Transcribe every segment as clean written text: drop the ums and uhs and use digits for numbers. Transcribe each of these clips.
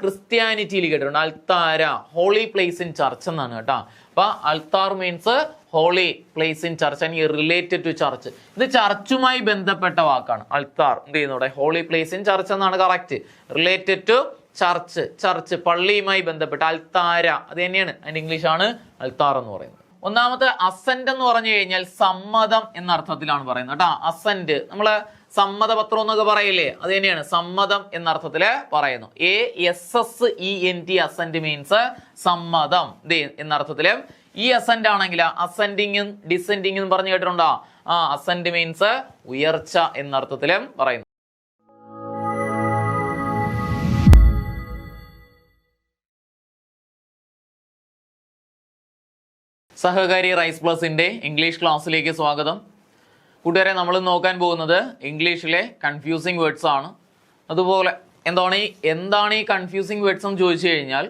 ക്രിസ്ത്യാനിറ്റിയിൽ കേട്ടിട്ടുണ്ട്. അൽത്താര holy place in church എന്നാണ് കേട്ടോ. അപ്പൊ altar means holy place in church അല്ലെങ്കിൽ റിലേറ്റഡ് ടു ചർച്ച്. ഇത് ചർച്ചുമായി ബന്ധപ്പെട്ട വാക്കാണ് അൽത്താർ. എന്ത് ചെയ്യുന്നൂടെ? ഹോളി പ്ലേസ് ഇൻ ചർച്ച് എന്നാണ് correct. Related to church, church പള്ളിയുമായി ബന്ധപ്പെട്ട അൽത്താര അത് തന്നെയാണ്. അതിന്റെ ഇംഗ്ലീഷ് ആണ് അൽത്താർ എന്ന് പറയുന്നത്. ഒന്നാമത്തെ അസെന്റ് എന്ന് പറഞ്ഞു കഴിഞ്ഞാൽ സമ്മതം എന്ന അർത്ഥത്തിലാണ് പറയുന്നത് കേട്ടോ. അസെന്റ് നമ്മള് സമ്മതപത്രം എന്നൊക്കെ പറയില്ലേ, അത് തന്നെയാണ് സമ്മതം എന്ന അർത്ഥത്തില് പറയുന്നു. ASSENT അസെന്റ് മീൻസ് സമ്മതം എന്ന അർത്ഥത്തില്. ഈ അസെന്റ് ആണെങ്കിൽ അസെൻഡിങ്ങും ഡിസെൻഡിങ്ങും പറഞ്ഞു കേട്ടിട്ടുണ്ടോ? അസെന്റ് മീൻസ് ഉയർച്ച എന്ന അർത്ഥത്തിലും പറയുന്നു. സഹകാരി റൈസ് പ്ലസിന്റെ ഇംഗ്ലീഷ് ക്ലാസ്സിലേക്ക് സ്വാഗതം. കൂട്ടുകാരെ, നമ്മൾ നോക്കാൻ പോകുന്നത് ഇംഗ്ലീഷിലെ കൺഫ്യൂസിങ് വേർഡ്സ് ആണ്. അതുപോലെ എന്താണ് ഈ കൺഫ്യൂസിങ് വേർഡ്സ് എന്ന് ചോദിച്ചു കഴിഞ്ഞാൽ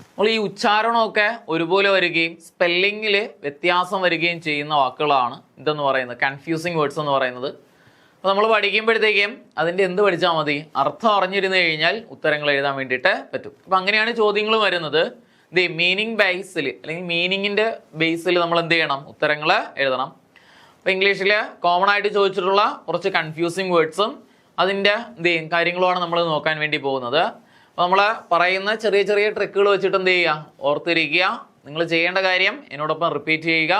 നമ്മൾ ഈ ഉച്ചാരണമൊക്കെ ഒരുപോലെ വരികയും സ്പെല്ലിങ്ങിൽ വ്യത്യാസം വരികയും ചെയ്യുന്ന വാക്കുകളാണ് ഇതെന്ന് പറയുന്നത്, കൺഫ്യൂസിങ് വേർഡ്സ് എന്ന് പറയുന്നത്. അപ്പോൾ നമ്മൾ പഠിക്കുമ്പോഴത്തേക്കും അതിൻ്റെ എന്ത് പഠിച്ചാൽ മതി? അർത്ഥം അറിഞ്ഞിരുന്നു കഴിഞ്ഞാൽ ഉത്തരങ്ങൾ എഴുതാൻ വേണ്ടിയിട്ട് പറ്റും. അപ്പം അങ്ങനെയാണ് ചോദ്യങ്ങൾ വരുന്നത്. മീനിങ് ബേസിൽ അല്ലെങ്കിൽ മീനിങ്ങിൻ്റെ ബേസിൽ നമ്മൾ എന്ത് ചെയ്യണം? ഉത്തരങ്ങൾ എഴുതണം. അപ്പോൾ ഇംഗ്ലീഷിൽ കോമൺ ആയിട്ട് ചോദിച്ചിട്ടുള്ള കുറച്ച് കൺഫ്യൂസിങ് വേർഡ്സും അതിൻ്റെ കാര്യങ്ങളുമാണ് നമ്മൾ നോക്കാൻ വേണ്ടി പോകുന്നത്. അപ്പോൾ നമ്മൾ പറയുന്ന ചെറിയ ചെറിയ ട്രിക്കുകൾ വെച്ചിട്ട് എന്ത് ചെയ്യുക? ഓർത്തിരിക്കുക. നിങ്ങൾ ചെയ്യേണ്ട കാര്യം എന്നോടൊപ്പം റിപ്പീറ്റ് ചെയ്യുക.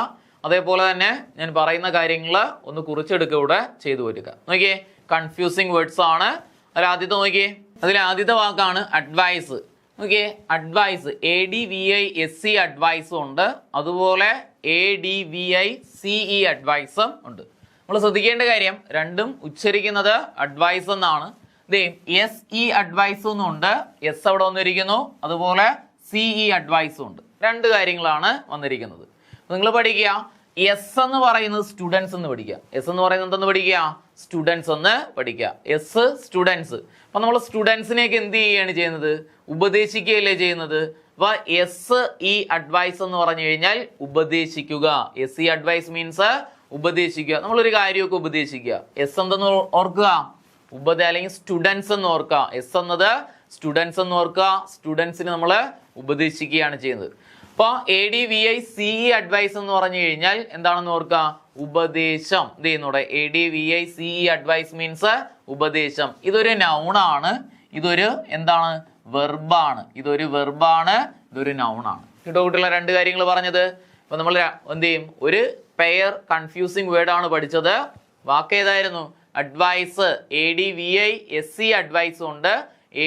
അതേപോലെ തന്നെ ഞാൻ പറയുന്ന കാര്യങ്ങൾ ഒന്ന് കുറിച്ചെടുക്കുക കൂടെ ചെയ്തു വരിക. നോക്കിയേ, കൺഫ്യൂസിങ് വേർഡ്സ് ആണ്. അതിലാദ്യത്തെ നോക്കിയേ, അതിലാദ്യത്തെ വാക്കാണ് അഡ്വൈസ്. ഓക്കെ, അഡ്വൈസ് ADVISE അഡ്വൈസും ഉണ്ട്, അതുപോലെ ADVICE അഡ്വൈസും ഉണ്ട്. നമ്മൾ ശ്രദ്ധിക്കേണ്ട കാര്യം രണ്ടും ഉച്ചരിക്കുന്നത് അഡ്വൈസ് എന്നാണ്. SE അഡ്വൈസും ഉണ്ട്, എസ് അവിടെ വന്നിരിക്കുന്നു, അതുപോലെ CE അഡ്വൈസും ഉണ്ട്. രണ്ട് കാര്യങ്ങളാണ് വന്നിരിക്കുന്നത്. നിങ്ങൾ പഠിക്കുക, എസ് എന്ന് പറയുന്നത് സ്റ്റുഡൻസ് എന്ന് പഠിക്കുക. എസ് എന്ന് പറയുന്നത് എന്തെന്ന് പഠിക്കുക? സ്റ്റുഡൻസ് എന്ന് പഠിക്കുക. S students. അപ്പൊ നമ്മൾ സ്റ്റുഡൻസിനെയൊക്കെ എന്ത് ചെയ്യുകയാണ് ചെയ്യുന്നത്? ഉപദേശിക്കുകയല്ലേ ചെയ്യുന്നത്. അപ്പൊ SE അഡ്വൈസ് എന്ന് പറഞ്ഞു കഴിഞ്ഞാൽ ഉപദേശിക്കുക. SE അഡ്വൈസ് മീൻസ് ഉപദേശിക്കുക. നമ്മളൊരു കാര്യമൊക്കെ ഉപദേശിക്കുക. എസ് എന്തെന്ന് ഓർക്കുക? അല്ലെങ്കിൽ സ്റ്റുഡൻസ് എന്ന് ഓർക്കുക. എസ് എന്നത് സ്റ്റുഡൻസ് എന്ന് ഓർക്കുക. സ്റ്റുഡൻസിന് നമ്മൾ ഉപദേശിക്കുകയാണ് ചെയ്യുന്നത്. അപ്പോൾ ADVICE അഡ്വൈസ് എന്ന് പറഞ്ഞു കഴിഞ്ഞാൽ എന്താണെന്ന് ഓർക്കുക? ഉപദേശം. ഇത് ചെയ്യുന്നൂടെ, ADVICE അഡ്വൈസ് മീൻസ് ഉപദേശം. ഇതൊരു നൗണാണ്, ഇതൊരു എന്താണ്? വെർബാണ്. ഇതൊരു വെർബാണ്, ഇതൊരു നൗണാണ്. കേട്ടോ കുട്ടികളെ, രണ്ട് കാര്യങ്ങൾ പറഞ്ഞത്. അപ്പൊ നമ്മൾ എന്ത് ചെയ്യും? ഒരു പെയർ കൺഫ്യൂസിങ് വേർഡ് ആണ് പഠിച്ചത്. വാക്ക് ഏതായിരുന്നു? അഡ്വൈസ്. ADVISE അഡ്വൈസും ഉണ്ട്,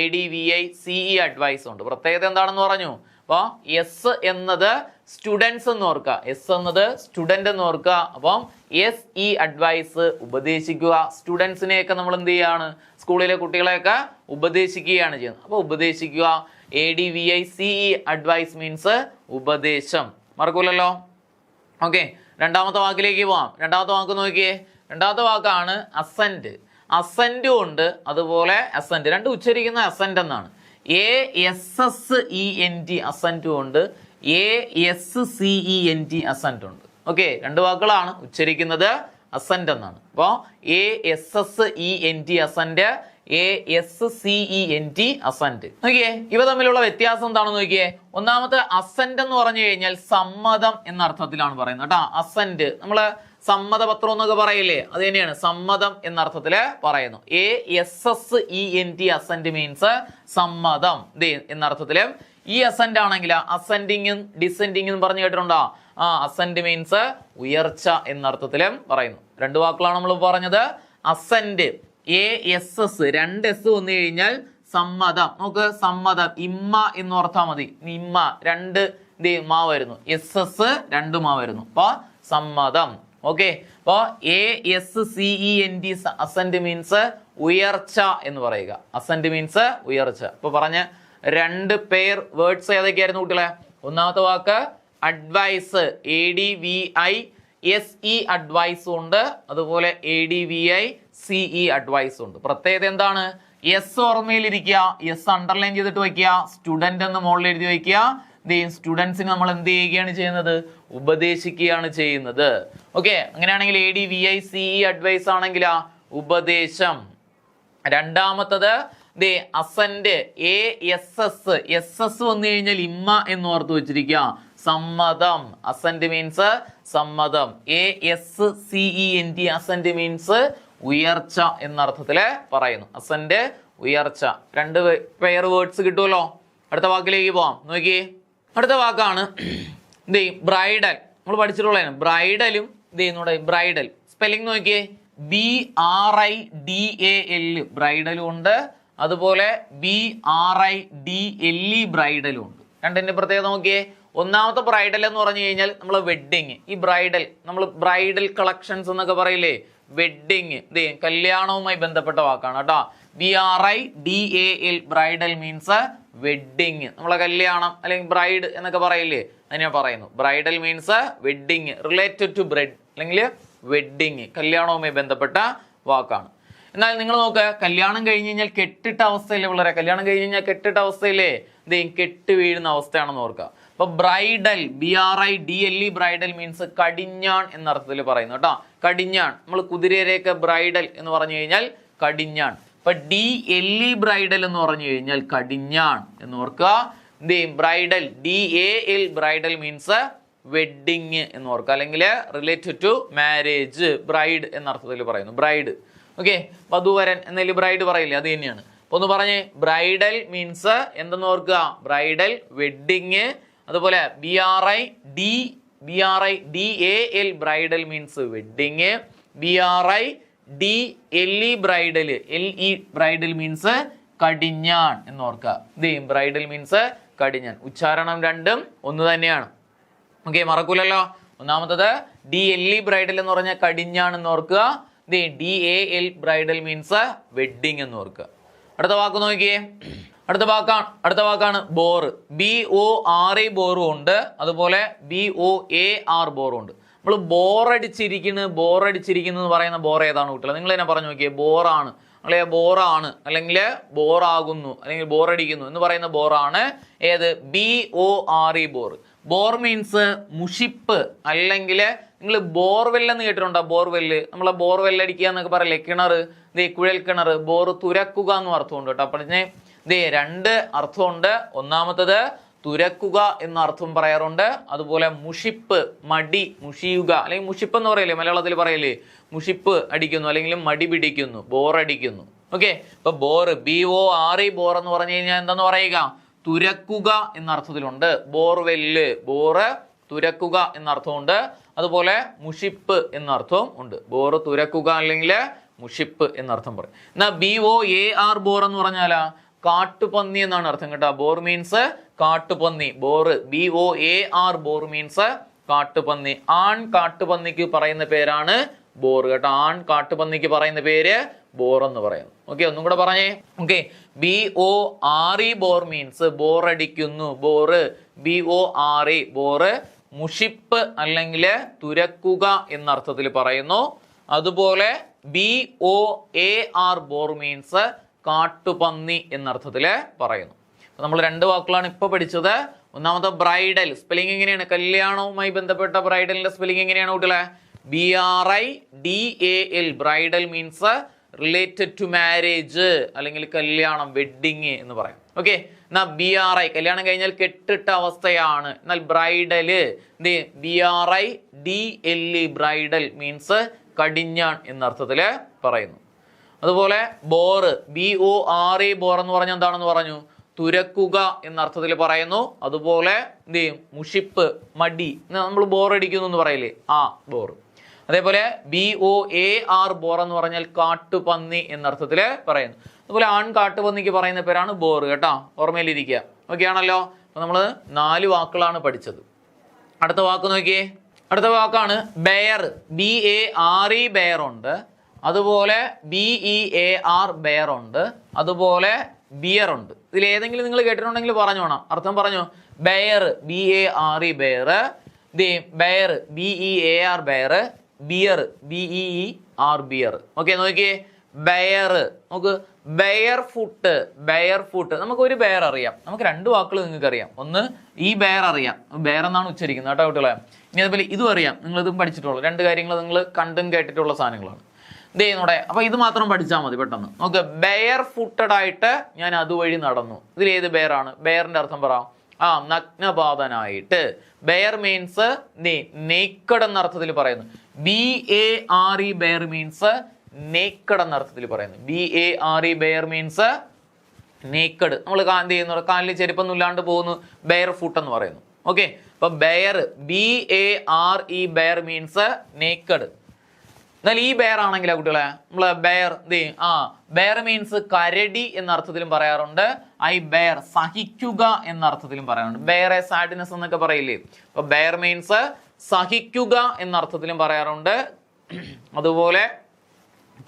ADVICE അഡ്വൈസും ഉണ്ട്. പ്രത്യേകത എന്താണെന്ന് പറഞ്ഞു. അപ്പോൾ എസ് എന്നത് സ്റ്റുഡൻസ് എന്ന് ഓർക്കുക. എസ് എന്നത് സ്റ്റുഡന്റ് എന്ന് ഓർക്കുക. അപ്പം SE അഡ്വൈസ് ഉപദേശിക്കുക. സ്റ്റുഡൻസിനെയൊക്കെ നമ്മൾ എന്ത് ചെയ്യാണ്? സ്കൂളിലെ കുട്ടികളെയൊക്കെ ഉപദേശിക്കുകയാണ് ചെയ്യുന്നത്. അപ്പോൾ ഉപദേശിക്കുക. ADVICE അഡ്വൈസ് മീൻസ് ഉപദേശം. മറക്കൂലല്ലോ. ഓക്കെ, രണ്ടാമത്തെ വാക്കിലേക്ക് പോവാം. രണ്ടാമത്തെ വാക്ക് നോക്കിയേ. രണ്ടാമത്തെ വാക്കാണ് അസെന്റ്. അസെന്റും ഉണ്ട്, അതുപോലെ അസെന്റ്. രണ്ട് ഉച്ചരിക്കുന്ന അസെന്റ് എന്നാണ്. ASSENT അസെന്റും ഉണ്ട്, ASCENT അസെന്റ് ഉണ്ട്. ഓക്കെ, രണ്ട് വാക്കുകളാണ് ഉച്ചരിക്കുന്നത് അസെന്റ് എന്നാണ്. അപ്പോൾ ASSENT അസെന്റ്, ASCENT അസെന്റ്. നോക്കിയേ, ഇവ തമ്മിലുള്ള വ്യത്യാസം എന്താണെന്ന് നോക്കിയേ. ഒന്നാമത്തെ അസെന്റ് എന്ന് പറഞ്ഞു കഴിഞ്ഞാൽ സമ്മതം എന്ന അർത്ഥത്തിലാണ് പറയുന്നത് കേട്ടോ. അസെന്റ് നമ്മള് സമ്മതപത്രം എന്നൊക്കെ പറയില്ലേ, അത് തന്നെയാണ് സമ്മതം എന്ന അർത്ഥത്തില് പറയുന്നു. ASSENT അസെന്റ് മീൻസ് സമ്മതം എന്ന അർത്ഥത്തില്. ഈ അസെന്റ് ആണെങ്കിൽ അസെൻഡിങ്ങും ഡിസെൻഡിങ്ങും പറഞ്ഞു കേട്ടിട്ടുണ്ടോ? അസെന്റ് മീൻസ് ഉയർച്ച എന്ന അർത്ഥത്തിലും പറയുന്നു. രണ്ട് വാക്കുകളാണ് നമ്മൾ പറഞ്ഞത്. അസെന്റ് ASS, രണ്ട് എസ് വന്നു കഴിഞ്ഞാൽ സമ്മതം. നമുക്ക് സമ്മതം ഇമ്മ എന്ന് ഓർത്താൽ മതി. ഇമ്മ രണ്ട് മാ വരുന്നു, SS രണ്ട് മാ വരുന്നു. അപ്പൊ സമ്മതം. ഓക്കെ, അപ്പോ ASCENT അസെന്റ് മീൻസ് ഉയർച്ച എന്ന് പറയുക. അസെന്റ് മീൻസ് ഉയർച്ച. ഇപ്പൊ പറഞ്ഞ രണ്ട് പെയർ വേർഡ്സ് ഏതൊക്കെയായിരുന്നു കുട്ടികളെ? ഒന്നാമത്തെ വാക്ക് അഡ്വൈസ്, ADVISE അഡ്വൈസും ഉണ്ട്, അതുപോലെ ADVICE അഡ്വൈസും ഉണ്ട്. പ്രത്യേകത എന്താണ്? എസ് ഓർമ്മയിലിരിക്കുക, എസ് അണ്ടർലൈൻ ചെയ്തിട്ട് വയ്ക്കുക, സ്റ്റുഡന്റ് എന്ന് മുകളിൽ എഴുതി വയ്ക്കുക. സ്റ്റുഡൻസിന് നമ്മൾ എന്ത് ചെയ്യുകയാണ് ചെയ്യുന്നത്? ഉപദേശിക്കുകയാണ് ചെയ്യുന്നത്. ഓക്കെ, അങ്ങനെയാണെങ്കിൽ ADVICE അഡ്വൈസ് ആണെങ്കിൽ ഉപദേശം. രണ്ടാമത്തത് ദേ അസന്റ് എസ് വന്നു കഴിഞ്ഞാൽ ഇമ്മ എന്ന് ഓർത്ത് വെച്ചിരിക്കുക. സമ്മതം. അസന്റ് മീൻസ് സമ്മതം. ASCENT അസന്റ് മീൻസ് ഉയർച്ച എന്നർത്ഥത്തില് പറയുന്നു. അസന്റ് ഉയർച്ച. രണ്ട് പെയർ വേർഡ്സ് കിട്ടുമല്ലോ. അടുത്ത വാക്കിലേക്ക് പോവാം. നോക്കിയേ, അടുത്ത വാക്കാണ് ബ്രൈഡൽ. നമ്മൾ പഠിച്ചിട്ടുള്ളതാണ് ബ്രൈഡലും. ബ്രൈഡൽ സ്പെല്ലിംഗ് നോക്കിയേ, BRIDAL ബ്രൈഡലും ഉണ്ട്, അതുപോലെ BRIDLE ബ്രൈഡലും ഉണ്ട്. രണ്ടിന്റെ പ്രത്യേകത നോക്കിയേ. ഒന്നാമത്തെ ബ്രൈഡൽ എന്ന് പറഞ്ഞു കഴിഞ്ഞാൽ നമ്മൾ വെഡ്ഡിങ്. ഈ ബ്രൈഡൽ നമ്മൾ ബ്രൈഡൽ കളക്ഷൻസ് എന്നൊക്കെ പറയില്ലേ, വെഡ്ഡിങ്. കല്യാണവുമായി ബന്ധപ്പെട്ട വാക്കാണ് കേട്ടോ. BRIDAL bridal means wedding. നമ്മളെ കല്യാണം അല്ലെങ്കിൽ ബ്രൈഡ് എന്നൊക്കെ പറയില്ലേ, അതിനെ പറയുന്നു. Bridal means wedding, related to bride അല്ലെങ്കിൽ വെഡ്ഡിങ്, കല്യാണവുമായി ബന്ധപ്പെട്ട വാക്കാണ്. എന്നാൽ നിങ്ങൾ നോക്ക്, കല്യാണം കഴിഞ്ഞ് കഴിഞ്ഞാൽ കെട്ടിട്ട അവസ്ഥയില്ലേ പിള്ളേരെ? കല്യാണം കഴിഞ്ഞ് കഴിഞ്ഞാൽ കെട്ടിട്ട അവസ്ഥയില്ലേ, കെട്ട് വീഴുന്ന അവസ്ഥയാണെന്ന് ഓർക്കുക. അപ്പൊ ബ്രൈഡൽ, BRIDLE ബ്രൈഡൽ മീൻസ് കടിഞ്ഞാൺ എന്ന അർത്ഥത്തിൽ പറയുന്നു കേട്ടോ. കടിഞ്ഞാൺ. നമ്മൾ കുതിരയൊക്കെ ബ്രൈഡൽ എന്ന് പറഞ്ഞു കഴിഞ്ഞാൽ കടിഞ്ഞാൺ. അപ്പൊ DLE ബ്രൈഡൽ എന്ന് പറഞ്ഞു കഴിഞ്ഞാൽ കടിഞ്ഞാൺ എന്ന് ഓർക്കുക. Bridal DAL bridal means wedding എന്ന് ഓർക്കുക, അല്ലെങ്കിൽ റിലേറ്റഡ് ടു മാരേജ്. ബ്രൈഡ് എന്ന അർത്ഥത്തിൽ പറയുന്നു. ബ്രൈഡ്. ഓക്കെ, വധുവരൻ എന്നതിൽ ബ്രൈഡ് പറയില്ലേ, അത് തന്നെയാണ്. അപ്പൊ ഒന്ന് പറഞ്ഞേ, ബ്രൈഡൽ മീൻസ് എന്തെന്ന് ഓർക്കുക, ബ്രൈഡൽ വെഡ്ഡിങ്. അതുപോലെ BRIDAL bridal means wedding. BRIDLE bridle, LE bridle means കടിഞ്ഞാൺ എന്ന് ഓർക്കുക. ബ്രൈഡൽ മീൻസ് കടിഞ്ഞാൺ. ഉച്ചാരണം രണ്ടും ഒന്ന് തന്നെയാണ്. ഓക്കെ, മറക്കൂലല്ലോ. ഒന്നാമത്തത് DLE ബ്രൈഡൽ എന്ന് പറഞ്ഞാൽ കടിഞ്ഞാൺ എന്ന് ഓർക്കുക. DAL ബ്രൈഡൽ മീൻസ് വെഡ്ഡിങ് എന്ന് ഓർക്കുക. അടുത്ത വാക്ക് നോക്കിയേ. അടുത്ത വാക്കാണ് ബോർ. BORE ബോറും ഉണ്ട്, അതുപോലെ BOAR ബോറും ഉണ്ട്. നമ്മൾ ബോറടിച്ചിരിക്കുന്നു എന്ന് പറയുന്ന ബോർ ഏതാണ് കുട്ടികൾ? നിങ്ങൾ തന്നെ പറഞ്ഞു നോക്കിയേ. ബോറാണ്, അല്ലെ ബോറാണ്, അല്ലെങ്കിൽ ബോറാകുന്നു, അല്ലെങ്കിൽ ബോറടിക്കുന്നു എന്ന് പറയുന്ന ബോറാണ് ഏത്? BORE bore. ബോർ മീൻസ് മുഷിപ്പ്, അല്ലെങ്കിൽ നിങ്ങൾ ബോർവെല്ലെന്ന് കേട്ടിട്ടുണ്ടോ? ബോർവെല്ല്, നമ്മളെ ബോർവെല്ല് അടിക്കുക എന്നൊക്കെ പറയില്ലേ, കിണർ, കുഴൽ കിണർ. ബോർ തുരക്കുക എന്നും അർത്ഥമുണ്ട് കേട്ടോ. അപ്പോൾ രണ്ട് അർത്ഥമുണ്ട്. ഒന്നാമത്തത് തുരക്കുക എന്ന അർത്ഥം പറയാറുണ്ട്, അതുപോലെ മുഷിപ്പ്, മടി, മുഷിയുക, അല്ലെങ്കിൽ മുഷിപ്പ് എന്ന് പറയില്ലേ, മലയാളത്തിൽ പറയില്ലേ, മുഷിപ്പ് അടിക്കുന്നു അല്ലെങ്കിൽ മടി പിടിക്കുന്നു, ബോറടിക്കുന്നു. ഓക്കെ, ഇപ്പൊ ബോർ, BORE ബോർ എന്ന് പറഞ്ഞു കഴിഞ്ഞാൽ എന്താന്ന് പറയുക? തുരക്കുക എന്ന അർത്ഥത്തിലുണ്ട്. ബോർവെല്ല്, ബോറ് തുരക്കുക എന്ന അർത്ഥമുണ്ട്, അതുപോലെ മുഷിപ്പ് എന്ന അർത്ഥവും ഉണ്ട്. ബോറ് തുരക്കുക അല്ലെങ്കിൽ മുഷിപ്പ് എന്നർത്ഥം പറയും. എന്നാ BOAR ബോർ എന്ന് പറഞ്ഞാലാ കാട്ടുപന്നി എന്നാണ് അർത്ഥം കേട്ടോ. ബോർ മീൻസ് കാട്ടുപന്നി. ബോറ് BOAR ബോർ മീൻസ് കാട്ടുപന്നി. ആൺ കാട്ടുപന്നിക്ക് പറയുന്ന പേരാണ് ബോർ കേട്ടോ. ആൺ കാട്ടുപന്നിക്ക് പറയുന്ന പേര് ബോർ എന്ന് പറയുന്നു. ഓക്കെ, ഒന്നും കൂടെ പറഞ്ഞേ. ഓക്കെ, BORE ബോർ മീൻസ് ബോറടിക്കുന്നു, ബോറ്. BORE ബോറ് മുഷിപ്പ് അല്ലെങ്കിൽ തുരക്കുക എന്ന അർത്ഥത്തിൽ പറയുന്നു. അതുപോലെ BOAR ബോർ മീൻസ് കാട്ടുപന്നി എന്നർത്ഥത്തില് പറയുന്നു. നമ്മൾ രണ്ട് വാക്കുകളാണ് ഇപ്പൊ പഠിച്ചത്. ഒന്നാമത്തെ ബ്രൈഡൽ സ്പെല്ലിംഗ് എങ്ങനെയാണ്? കല്യാണവുമായി ബന്ധപ്പെട്ട ബ്രൈഡലിന്റെ സ്പെല്ലിംഗ് എങ്ങനെയാണ് കുട്ടികളെ? BRIDAL bridal means related to marriage, അല്ലെങ്കിൽ കല്യാണം, വെഡ്ഡിങ് എന്ന് പറയും. ഓക്കെ, എന്നാ BRI കല്യാണം കഴിഞ്ഞാൽ കെട്ടിട്ട അവസ്ഥയാണ്. എന്നാൽ ബ്രൈഡല് BRIDLE ബ്രൈഡൽ മീൻസ് കടിഞ്ഞാൺ എന്നർത്ഥത്തില് പറയുന്നു. അതുപോലെ ബോർ, BORE ബോർ എന്ന് പറഞ്ഞാൽ എന്താണെന്ന് പറഞ്ഞു? തുരക്കുക എന്നർത്ഥത്തിൽ പറയുന്നു. അതുപോലെ എന്ത് ചെയ്യും? മുഷിപ്പ്, മടി, നമ്മൾ ബോറടിക്കുന്നു എന്ന് പറയില്ലേ, ആ ബോർ. അതേപോലെ BOAR ബോർ എന്ന് പറഞ്ഞാൽ കാട്ടുപന്നി എന്നർത്ഥത്തില് പറയുന്നു. അതുപോലെ ആൺ കാട്ടുപന്നിക്ക് പറയുന്ന പേരാണ് ബോർ കേട്ടോ, ഓർമ്മയിലിരിക്കുക. ഓക്കെ ആണല്ലോ. അപ്പൊ നമ്മള് 4 വാക്കുകളാണ് പഠിച്ചത്. അടുത്ത വാക്ക് നോക്കിയേ. അടുത്ത വാക്കാണ് ബെയർ. BARE ബെയർ ഉണ്ട്, അതുപോലെ BEAR ബെയർ ഉണ്ട്, അതുപോലെ ബിയർ ഉണ്ട്. ഇതിൽ ഏതെങ്കിലും നിങ്ങൾ കേട്ടിട്ടുണ്ടെങ്കിൽ പറഞ്ഞോണം, അർത്ഥം പറഞ്ഞോ. Bare BARE bare, bear BEAR bear, beer BEER beer. Okay, നോക്കിയേ. ബെയർ നമുക്ക് ബെയർ ഫുട്ട്. നമുക്ക് ഒരു ബെയർ അറിയാം, നമുക്ക് 2 വാക്കുകൾ നിങ്ങൾക്ക് അറിയാം. ഒന്ന് ഈ ബെയർ അറിയാം, ബെയർ എന്നാണ് ഉച്ചരിക്കുന്നത് കേട്ടോ കുട്ടികളെ. ഇനി അതുപോലെ ഇതും അറിയാം, നിങ്ങൾ ഇതും പഠിച്ചിട്ടുള്ളൂ. 2 കാര്യങ്ങൾ നിങ്ങൾ കണ്ടും കേട്ടിട്ടുള്ള സാധനങ്ങളാണ്. ഇത് ചെയ്യുന്നൂടെ. അപ്പൊ ഇത് മാത്രം പഠിച്ചാൽ മതി പെട്ടെന്ന്. നമുക്ക് ബെയർ ഫുട്ടഡ് ആയിട്ട് ഞാൻ അതുവഴി നടന്നു. ഇതിൽ ഏത് ബെയറാണ്? ബെയറിന്റെ അർത്ഥം പറ. നഗ്നപാതനായിട്ട്. ബെയർ മീൻസ് നേക്കഡ് എന്ന അർത്ഥത്തിൽ പറയുന്നു. BARE ബെയർ മീൻസ് നേക്കഡ് എന്ന അർത്ഥത്തിൽ പറയുന്നു. BARE bare means naked. നമ്മൾ എന്ത് ചെയ്യുന്നു? കാലിൽ ചെരുപ്പൊന്നും ഇല്ലാണ്ട് പോകുന്നു, ബെയർ ഫുട്ട് എന്ന് പറയുന്നു. ഓക്കെ, അപ്പൊ bare BARE bare means naked. എന്നാൽ ഈ ബെയർ ആണെങ്കിലോ കുട്ടികളെ, നമ്മള് ബെയർ ബെയർ മീൻസ് കരടി എന്ന അർത്ഥത്തിലും പറയാറുണ്ട്. ബെയർ സഹിക്കുക എന്ന അർത്ഥത്തിലും പറയാറുണ്ട്. ബെയർ എ സാഡ്നെസ് എന്നൊക്കെ പറയില്ലേ. അപ്പൊ ബെയർ മീൻസ് സഹിക്കുക എന്ന അർത്ഥത്തിലും പറയാറുണ്ട്, അതുപോലെ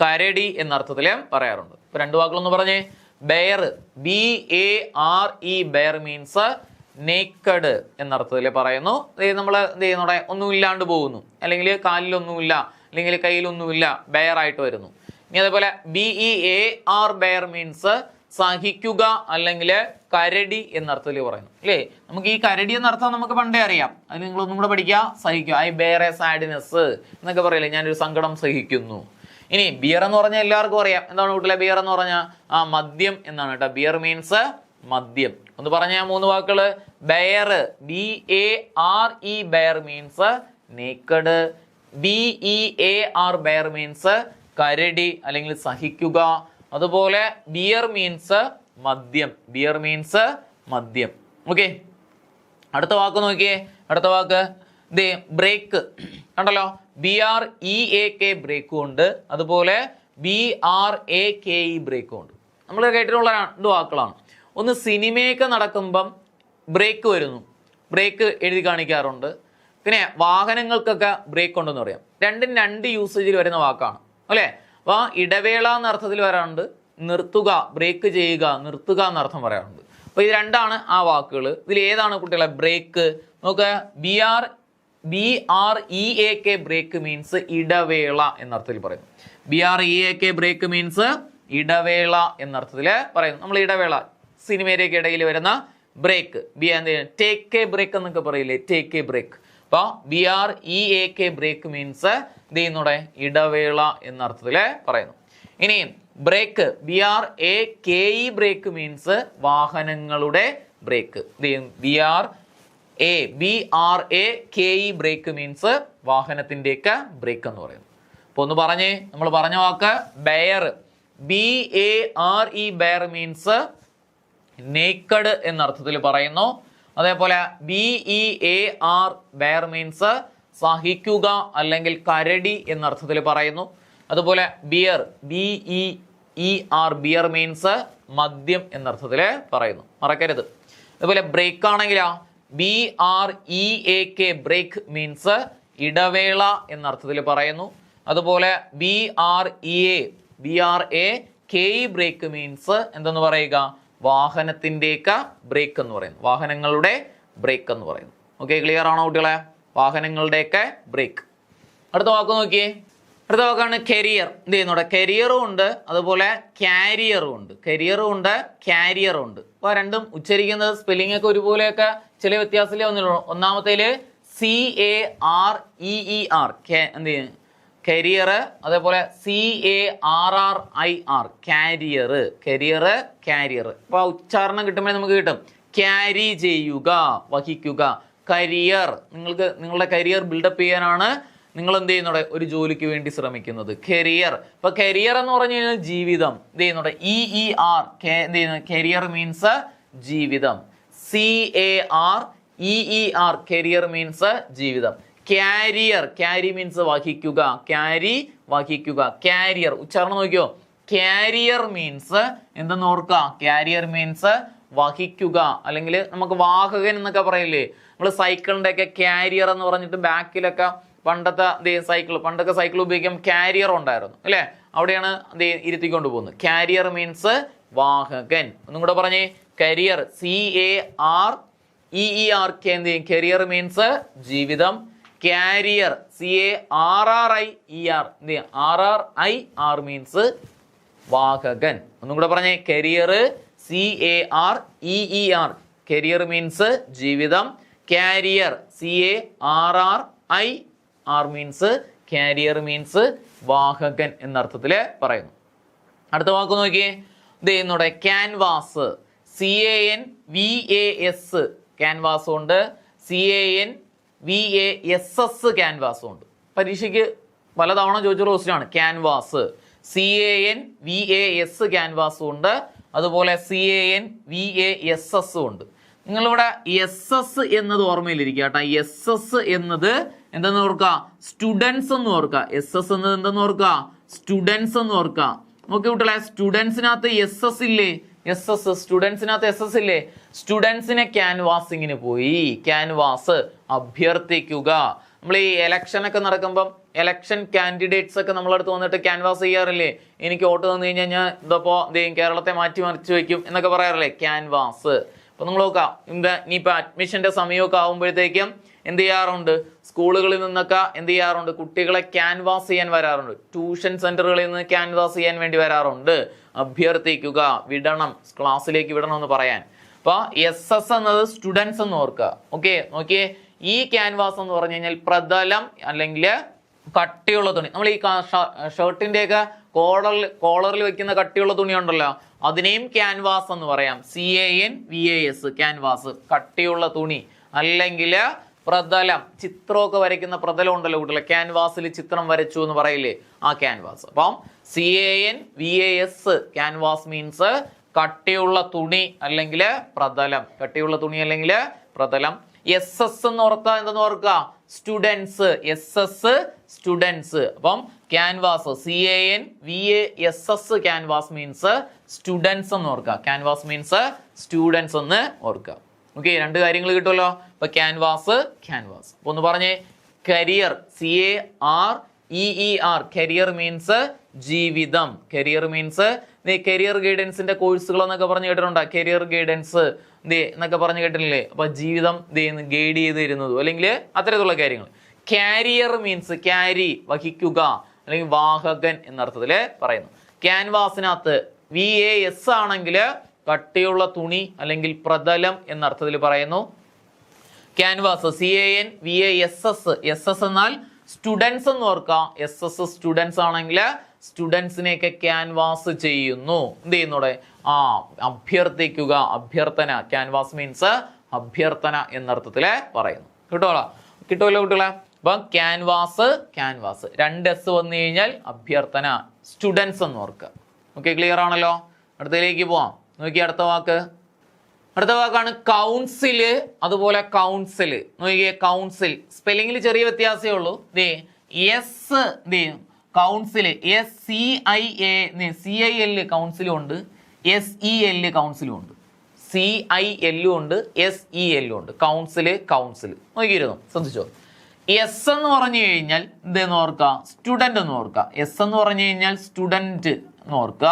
കരടി എന്ന അർത്ഥത്തിലും പറയാറുണ്ട്. ഇപ്പൊ രണ്ടു വാക്കുകളൊന്ന് പറഞ്ഞേ. Bare BARE bare means naked എന്നർത്ഥത്തിൽ പറയുന്നു. നമ്മൾ എന്ത് ചെയ്യുന്നോടെ ഒന്നും ഇല്ലാണ്ട് പോകുന്നു, അല്ലെങ്കിൽ കാലിലൊന്നുമില്ല, അല്ലെങ്കിൽ കയ്യിലൊന്നുമില്ല, ബെയർ ആയിട്ട് വരുന്നു. ഇനി അതേപോലെ BEAR ബെയർ മീൻസ് സഹിക്കുക അല്ലെങ്കിൽ കരടി എന്നർത്ഥത്തിൽ പറയുന്നു അല്ലേ. നമുക്ക് ഈ കരടി എന്നർത്ഥം നമുക്ക് പണ്ടേ അറിയാം, അത് നിങ്ങളൊന്നും കൂടെ പഠിക്കുക. സഹിക്കുക, ബെയർ എ സാഡ്നെസ് എന്നൊക്കെ പറയില്ലേ, ഞാനൊരു സങ്കടം സഹിക്കുന്നു. ഇനി ബിയർ എന്ന് പറഞ്ഞാൽ എല്ലാവർക്കും അറിയാം. എന്താണ് കുട്ടികളെ ബിയർ എന്ന് പറഞ്ഞാൽ? മദ്യം എന്നാണ് കേട്ടോ. ബിയർ മീൻസ് മദ്യം. ഒന്ന് പറഞ്ഞ 3 വാക്കുകള്. Bare BARE bare means naked. BEAR bear means കരടി അല്ലെങ്കിൽ സഹിക്കുക. അതുപോലെ ബിയർ മീൻസ് മദ്യം. ബിയർ മീൻസ് മദ്യം. ഓക്കെ, അടുത്ത വാക്ക് നോക്കിയേ. അടുത്ത വാക്ക് ബ്രേക്ക് കണ്ടല്ലോ. BREAK ബ്രേക്കും ഉണ്ട്, അതുപോലെ BRAKE ബ്രേക്കും ഉണ്ട്. നമ്മൾ കേട്ടിട്ടുള്ള 2 വാക്കുകളാണ്. ഒന്ന് സിനിമയൊക്കെ നടക്കുമ്പം ബ്രേക്ക് വരുന്നു, ബ്രേക്ക് എഴുതി കാണിക്കാറുണ്ട്. പിന്നെ വാഹനങ്ങൾക്കൊക്കെ ബ്രേക്ക് ഉണ്ടെന്ന് പറയാം. രണ്ടും 2 യൂസേജിൽ വരുന്ന വാക്കാണ് അല്ലേ. അപ്പൊ ഇടവേള എന്ന അർത്ഥത്തിൽ വരാറുണ്ട്, നിർത്തുക, ബ്രേക്ക് ചെയ്യുക, നിർത്തുക എന്നർത്ഥം പറയാറുണ്ട്. അപ്പൊ ഇത് 2ആണ് ആ വാക്കുകൾ. ഇതിൽ ഏതാണ് കുട്ടികളെ ബ്രേക്ക്? നോക്കുക, BREAK ബ്രേക്ക് മീൻസ് ഇടവേള എന്നർത്ഥത്തിൽ പറയുന്നു. BREAK ബ്രേക്ക് മീൻസ് ഇടവേള എന്നർത്ഥത്തിൽ പറയുന്നു. നമ്മൾ ഇടവേള സിനിമയിലേക്ക് ഇടയിൽ വരുന്ന ബ്രേക്ക്, ടേക്ക് എ ബ്രേക്ക് എന്നൊക്കെ പറയില്ലേ, ടേക്ക് എ ബ്രേക്ക്. അപ്പൊ BREAK ബ്രേക്ക് മീൻസ് ഇതിനൂടെ ഇടവേള എന്നർത്ഥത്തില് പറയുന്നു. ഇനി ബ്രേക്ക് BRAKE ബ്രേക്ക് മീൻസ് വാഹനങ്ങളുടെ ബ്രേക്ക്. BRAKE ബ്രേക്ക് മീൻസ് വാഹനത്തിൻ്റെയൊക്കെ ബ്രേക്ക് എന്ന് പറയുന്നു. അപ്പൊ ഒന്ന് പറഞ്ഞേ, നമ്മൾ പറഞ്ഞ വാക്ക് bare BARE bare means naked എന്നർത്ഥത്തിൽ പറയുന്നു. അതേപോലെ BEAR ബെയർ മീൻസ് സഹിക്കുക അല്ലെങ്കിൽ കരടി എന്നർത്ഥത്തിൽ പറയുന്നു. അതുപോലെ ബിയർ BEER ബിയർ മീൻസ് മദ്യം എന്നർത്ഥത്തിൽ പറയുന്നു, മറക്കരുത്. അതുപോലെ ബ്രേക്ക് ആണെങ്കിലോ BREAK ബ്രേക്ക് മീൻസ് ഇടവേള എന്നർത്ഥത്തിൽ പറയുന്നു. അതുപോലെ BRAKE ബ്രേക്ക് മീൻസ് എന്തെന്ന് പറയുക? വാഹനത്തിൻ്റെയൊക്കെ ബ്രേക്ക് എന്ന് പറയുന്നു, വാഹനങ്ങളുടെ ബ്രേക്ക് എന്ന് പറയുന്നു. ഓക്കെ, ക്ലിയർ ആണോ കുട്ടികളെ? വാഹനങ്ങളുടെയൊക്കെ ബ്രേക്ക്. അടുത്ത വാക്ക് നോക്കിയേ. അടുത്ത വാക്കാണ് കരിയർ. എന്ത് ചെയ്യുന്നുണ്ട്? കരിയറും ഉണ്ട്, അതുപോലെ കാരിയറും ഉണ്ട്. കരിയറും ഉണ്ട്, കാരിയറും ഉണ്ട്. അപ്പൊ രണ്ടും ഉച്ചരിക്കുന്നത് സ്പെല്ലിംഗ് ഒക്കെ ഒരുപോലെയൊക്കെ ചില വ്യത്യാസത്തിലേ വന്നിട്ടുള്ളൂ. ഒന്നാമത്തേല് CAREER എന്ത് ചെയ്യും? കരിയർ. അതേപോലെ CARRIR കാരിയർ. Career, carrier. അപ്പൊ ഉച്ചാരണം കിട്ടുമ്പോൾ നമുക്ക് കിട്ടും ക്യാരി ചെയ്യുക, വഹിക്കുക. കരിയർ, നിങ്ങളുടെ കരിയർ ബിൽഡപ്പ് ചെയ്യാനാണ് നിങ്ങൾ എന്ത് ചെയ്യുന്നുണ്ട്? ഒരു ജോലിക്ക് വേണ്ടി ശ്രമിക്കുന്നത്. കരിയർ. ഇപ്പൊ കരിയർ എന്ന് പറഞ്ഞു കഴിഞ്ഞാൽ ജീവിതം. എന്ത് ചെയ്യുന്നുണ്ട്? EER എന്ത് ചെയ്യുന്നു? കരിയർ മീൻസ് ജീവിതം. CAREER കരിയർ മീൻസ് ജീവിതം. കാരിയർ, ക്യാരി മീൻസ് വഹിക്കുക, ക്യാരി വഹിക്കുക. കാരിയർ ഉച്ചാരണം നോക്കിയോ. കാരിയർ മീൻസ് എന്തെന്ന് ഓർക്കുക? കാരിയർ മീൻസ് വഹിക്കുക, അല്ലെങ്കിൽ നമുക്ക് വാഹകൻ എന്നൊക്കെ പറയില്ലേ. നമ്മൾ സൈക്കിളിന്റെ ഒക്കെ കാരിയർ എന്ന് പറഞ്ഞിട്ട് ബാക്കിലൊക്കെ പണ്ടൊക്കെ സൈക്കിൾ ഉപയോഗിക്കാൻ കാരിയർ ഉണ്ടായിരുന്നു അല്ലേ. അവിടെയാണ് ഇരുത്തിക്കൊണ്ട് പോകുന്നത്. കാരിയർ മീൻസ് വാഹകൻ. ഒന്നും കൂടെ പറഞ്ഞേ. കരിയർ CAREER കരിയർ മീൻസ് ജീവിതം. കാരിയർ CARRIER മീൻസ് വാഹകൻ. ഒന്നും കൂടെ പറഞ്ഞേ. കരിയർ CAREER കരിയർ മീൻസ് ജീവിതം. Carrier CARRIER means carrier means വാഹകൻ എന്നർത്ഥത്തിൽ പറയുന്നു. അടുത്ത വാക്ക് നോക്കിയേ, ഇതെന്നൂടെ ക്യാൻവാസ്, CANVAS ക്യാൻവാസ് ഉണ്ട്, CANVASS ക്യാൻവാസും ഉണ്ട്. പരീക്ഷയ്ക്ക് പലതവണ ചോദിച്ച ക്വസ്റ്റ്യൻ ആണ് ക്യാൻവാസ്. CANVAS ക്യാൻവാസും ഉണ്ട്, അതുപോലെ CANVASS ഉണ്ട്. നിങ്ങളിവിടെ SS എന്നത് ഓർമ്മയിലിരിക്കുക കേട്ടോ. SS എന്നത് എന്തെന്ന് ഓർക്കുക, സ്റ്റുഡൻസ് എന്ന് ഓർക്കുക. SS എന്നത് എന്തെന്ന് ഓർക്കുക, സ്റ്റുഡൻസ് എന്ന് ഓർക്കുക. നോക്കി കുട്ടികളെ, സ്റ്റുഡൻസിനകത്ത് SS ഇല്ലേ, SS സ്റ്റുഡൻസിനകത്ത് SS ഇല്ലേ. സ്റ്റുഡൻസിനെ ക്യാൻവാസിങ്ങിന് പോയി. ക്യാൻവാസ് അഭ്യർത്ഥിക്കുക. നമ്മൾ ഈ എലക്ഷൻ ഒക്കെ നടക്കുമ്പം എലക്ഷൻ കാൻഡിഡേറ്റ്സ് ഒക്കെ നമ്മളടുത്ത് വന്നിട്ട് ക്യാൻവാസ് ചെയ്യാറില്ലേ, എനിക്ക് വോട്ട് തന്നു കഴിഞ്ഞാൽ ഞാൻ ഇതപ്പോ കേരളത്തെ മാറ്റി മറിച്ച് വെക്കും എന്നൊക്കെ പറയാറില്ലേ, ക്യാൻവാസ്. അപ്പൊ നമ്മൾ നോക്കാം, ഇനിയിപ്പോ അഡ്മിഷന്റെ സമയമൊക്കെ ആകുമ്പോഴത്തേക്കും എന്ത് ചെയ്യാറുണ്ട്, സ്കൂളുകളിൽ നിന്നൊക്കെ എന്ത് ചെയ്യാറുണ്ട്, കുട്ടികളെ ക്യാൻവാസ് ചെയ്യാൻ വരാറുണ്ട്. ട്യൂഷൻ സെന്ററുകളിൽ നിന്ന് ക്യാൻവാസ് ചെയ്യാൻ വേണ്ടി വരാറുണ്ട്. അഭ്യർത്ഥിക്കുക, വിടണം, ക്ലാസ്സിലേക്ക് വിടണം എന്ന് പറയാൻ. അപ്പൊ SS എന്നത് സ്റ്റുഡൻസ് എന്ന് ഓർക്കുക. ഓക്കെ, നോക്കിയേ, ഈ ക്യാൻവാസ് എന്ന് പറഞ്ഞു കഴിഞ്ഞാൽ പ്രതലം അല്ലെങ്കിൽ കട്ടിയുള്ള തുണി. നമ്മൾ ഈ ഷർട്ടിന്റെ ഒക്കെ കോളറിൽ വെക്കുന്ന കട്ടിയുള്ള തുണി ഉണ്ടല്ലോ, അതിനെയും ക്യാൻവാസ് എന്ന് പറയാം. CANVAS ക്യാൻവാസ്, കട്ടിയുള്ള തുണി. അല്ലെങ്കിൽ പ്രതലം, ചിത്രമൊക്കെ വരയ്ക്കുന്ന പ്രതലം ഉണ്ടല്ലോ കുട്ടികളെ, ക്യാൻവാസിൽ ചിത്രം വരച്ചു എന്ന് പറയില്ലേ, ആ ക്യാൻവാസ്. അപ്പം CANVAS ക്യാൻവാസ് മീൻസ് കട്ടിയുള്ള തുണി അല്ലെങ്കിൽ പ്രതലം. കട്ടിയുള്ള തുണി അല്ലെങ്കിൽ പ്രതലം. SS എന്ന് ഓർത്താ എന്തെന്ന് ഓർക്കുക, സ്റ്റുഡൻസ്. SS students. അപ്പം canvass CANVASS canvass means students എന്ന് ഓർക്കുക. ക്യാൻവാസ് മീൻസ് സ്റ്റുഡൻസ് എന്ന് ഓർക്കുക. ഓക്കെ, രണ്ട് കാര്യങ്ങൾ കിട്ടുമല്ലോ. അപ്പൊ ക്യാൻവാസ്, ക്യാൻവാസ്. അപ്പൊ ഒന്ന് പറഞ്ഞേ, കരിയർ, CAREER കരിയർ മീൻസ് ജീവിതം. കരിയർ മീൻസ് കരിയർ ഗൈഡൻസിന്റെ കോഴ്സുകൾ എന്നൊക്കെ പറഞ്ഞു കേട്ടിട്ടുണ്ടോ, കരിയർ ഗൈഡൻസ് എന്നൊക്കെ പറഞ്ഞു കേട്ടിട്ടില്ലേ. അപ്പൊ ജീവിതം ഗൈഡ് ചെയ്ത് തരുന്നതും അല്ലെങ്കിൽ അത്തരത്തിലുള്ള കാര്യങ്ങൾ. കാരിയർ മീൻസ് ക്യാരി, വഹിക്കുക അല്ലെങ്കിൽ വാഹകൻ എന്നർത്ഥത്തില് പറയുന്നു. ക്യാൻവാസിനകത്ത് VAS ആണെങ്കിൽ കട്ടിയുള്ള തുണി അല്ലെങ്കിൽ പ്രതലം എന്നർത്ഥത്തിൽ പറയുന്നു. ക്യാൻവാസ് CANVASS, SS എന്നാൽ സ്റ്റുഡൻസ് എന്ന് ഓർക്കുക. SS സ്റ്റുഡൻസ് ആണെങ്കിൽ സ്റ്റുഡൻസിനെയൊക്കെ ക്യാൻവാസ് ചെയ്യുന്നു. എന്ത് ചെയ്യുന്നൂടെ, അഭ്യർത്ഥിക്കുക, അഭ്യർത്ഥന. ക്യാൻവാസ് മീൻസ് അഭ്യർത്ഥന എന്നർത്ഥത്തില് പറയുന്നു. കിട്ടുമല്ലോ കുട്ടികളെ. അപ്പൊ ക്യാൻവാസ്, ക്യാൻവാസ്, 2 S വന്നു കഴിഞ്ഞാൽ അഭ്യർത്ഥന, സ്റ്റുഡൻസ് എന്ന് ഓർക്കുക. ഓക്കെ, ക്ലിയർ ആണല്ലോ. അടുത്തതിലേക്ക് പോവാം. നോക്കി, അടുത്ത വാക്കാണ് കൗൺസില്. അതുപോലെ കൗൺസില്. നോക്കിയേ, കൗൺസിൽ സ്പെല്ലിങ്ങിൽ ചെറിയ വ്യത്യാസമേ ഉള്ളൂ. കൗൺസില് SCIL കൗൺസിലും ഉണ്ട്, SEL കൗൺസിലും ഉണ്ട്, CIL ഉണ്ട്, SEL ഉണ്ട്. Council, council. നോക്കിയിരുന്നു, ശ്രദ്ധിച്ചോ. S എന്ന് പറഞ്ഞു കഴിഞ്ഞാൽ എന്തെന്ന് ഓർക്കുക, സ്റ്റുഡന്റ് എന്ന് ഓർക്കുക. S എന്ന് പറഞ്ഞു കഴിഞ്ഞാൽ സ്റ്റുഡന്റ് എന്ന് ഓർക്കുക.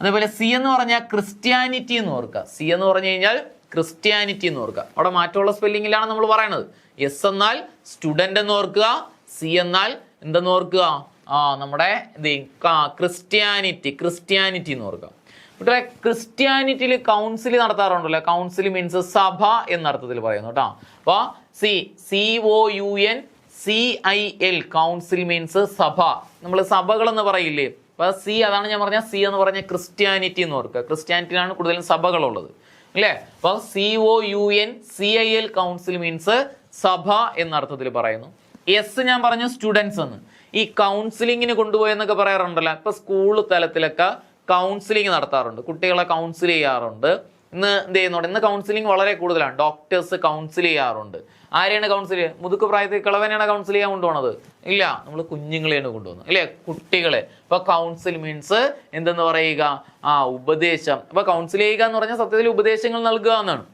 അതേപോലെ C എന്ന് പറഞ്ഞാൽ ക്രിസ്ത്യാനിറ്റി എന്ന് ഓർക്കുക. C എന്ന് പറഞ്ഞു കഴിഞ്ഞാൽ ക്രിസ്ത്യാനിറ്റി എന്ന് ഓർക്കുക. അവിടെ മാറ്റമുള്ള സ്പെല്ലിങ്ങിലാണ് നമ്മൾ പറയുന്നത്. S എന്നാൽ സ്റ്റുഡന്റ് എന്ന് ഓർക്കുക, C എന്നാൽ എന്തെന്ന് ഓർക്കുക, നമ്മുടെ ക്രിസ്ത്യാനിറ്റി എന്ന് ഓർക്കുക. ഇവിടെ ക്രിസ്ത്യാനിറ്റിയിൽ കൗൺസിൽ നടത്താറുണ്ടല്ലോ. കൗൺസിൽ മീൻസ് സഭ എന്നർത്ഥത്തിൽ പറയുന്നു കേട്ടോ. അപ്പൊ COUNCIL കൗൺസിൽ മീൻസ് സഭ. നമ്മൾ സഭകൾ എന്ന് പറയില്ലേ, അപ്പൊ അതാണ് ഞാൻ പറഞ്ഞ C എന്ന് പറഞ്ഞ ക്രിസ്ത്യാനിറ്റി എന്ന് ഓർക്കുക. ക്രിസ്ത്യാനിറ്റിയിലാണ് കൂടുതലും സഭകളുള്ളത് അല്ലേ. അപ്പൊ COUNCIL കൗൺസിൽ മീൻസ് സഭ എന്നർത്ഥത്തിൽ പറയുന്നു. S ഞാൻ പറഞ്ഞു സ്റ്റുഡൻസ് എന്ന്. ഈ കൗൺസിലിങ്ങിന് കൊണ്ടുപോയെന്നൊക്കെ പറയാറുണ്ടല്ലോ. ഇപ്പൊ സ്കൂൾ തലത്തിലൊക്കെ കൗൺസിലിംഗ് നടത്താറുണ്ട്, കുട്ടികളെ കൗൺസിൽ ചെയ്യാറുണ്ട്. ഇന്ന് എന്ത് ചെയ്യുന്നുണ്ട്, ഇന്ന് കൗൺസിലിംഗ് വളരെ കൂടുതലാണ്. ഡോക്ടേഴ്സ് കൗൺസിൽ ചെയ്യാറുണ്ട്. ആരെയാണ് കൗൺസിൽ? മുതുക്ക് പ്രായത്തിൽ കിളവനെയാണ് കൗൺസിൽ ചെയ്യാൻ കൊണ്ടുപോകുന്നത്? ഇല്ല, നമ്മൾ കുഞ്ഞുങ്ങളെയാണ് കൊണ്ടുപോകുന്നത് അല്ലേ, കുട്ടികളെ. അപ്പൊ കൗൺസിൽ മീൻസ് എന്തെന്ന് പറയുക, ഉപദേശം. അപ്പൊ കൗൺസിൽ ചെയ്യുക എന്ന് പറഞ്ഞാൽ സത്യത്തിൽ ഉപദേശങ്ങൾ നൽകുക എന്നാണ്.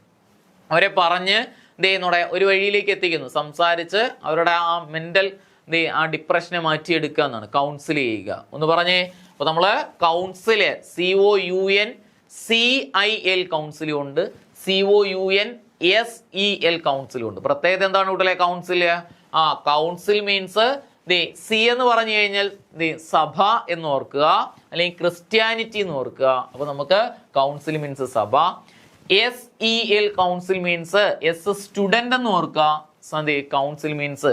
അവരെ പറഞ്ഞ് എന്ത് ചെയ്യുന്നൂടെ ഒരു വഴിയിലേക്ക് എത്തിക്കുന്നു, സംസാരിച്ച് അവരുടെ ആ മെന്റൽ ആ ഡിപ്രഷനെ മാറ്റിയെടുക്കുക എന്നാണ് കൗൺസിൽ ചെയ്യുക. ഒന്ന് പറഞ്ഞേ. അപ്പൊ നമ്മള് കൗൺസില് COUNCIL കൗൺസിലും ഉണ്ട്, COUNSEL കൗൺസിലും ഉണ്ട്. പ്രത്യേകത എന്താണ് കുട്ടികളെ കൗൺസില്? കൗൺസിൽ മീൻസ് C എന്ന് പറഞ്ഞു കഴിഞ്ഞാൽ സഭ എന്ന് ഓർക്കുക, അല്ലെങ്കിൽ ക്രിസ്ത്യാനിറ്റി എന്ന് ഓർക്കുക. അപ്പൊ നമുക്ക് കൗൺസിൽ മീൻസ് സഭ. SEL council means S student എന്ന് ഓർക്കുക. Council means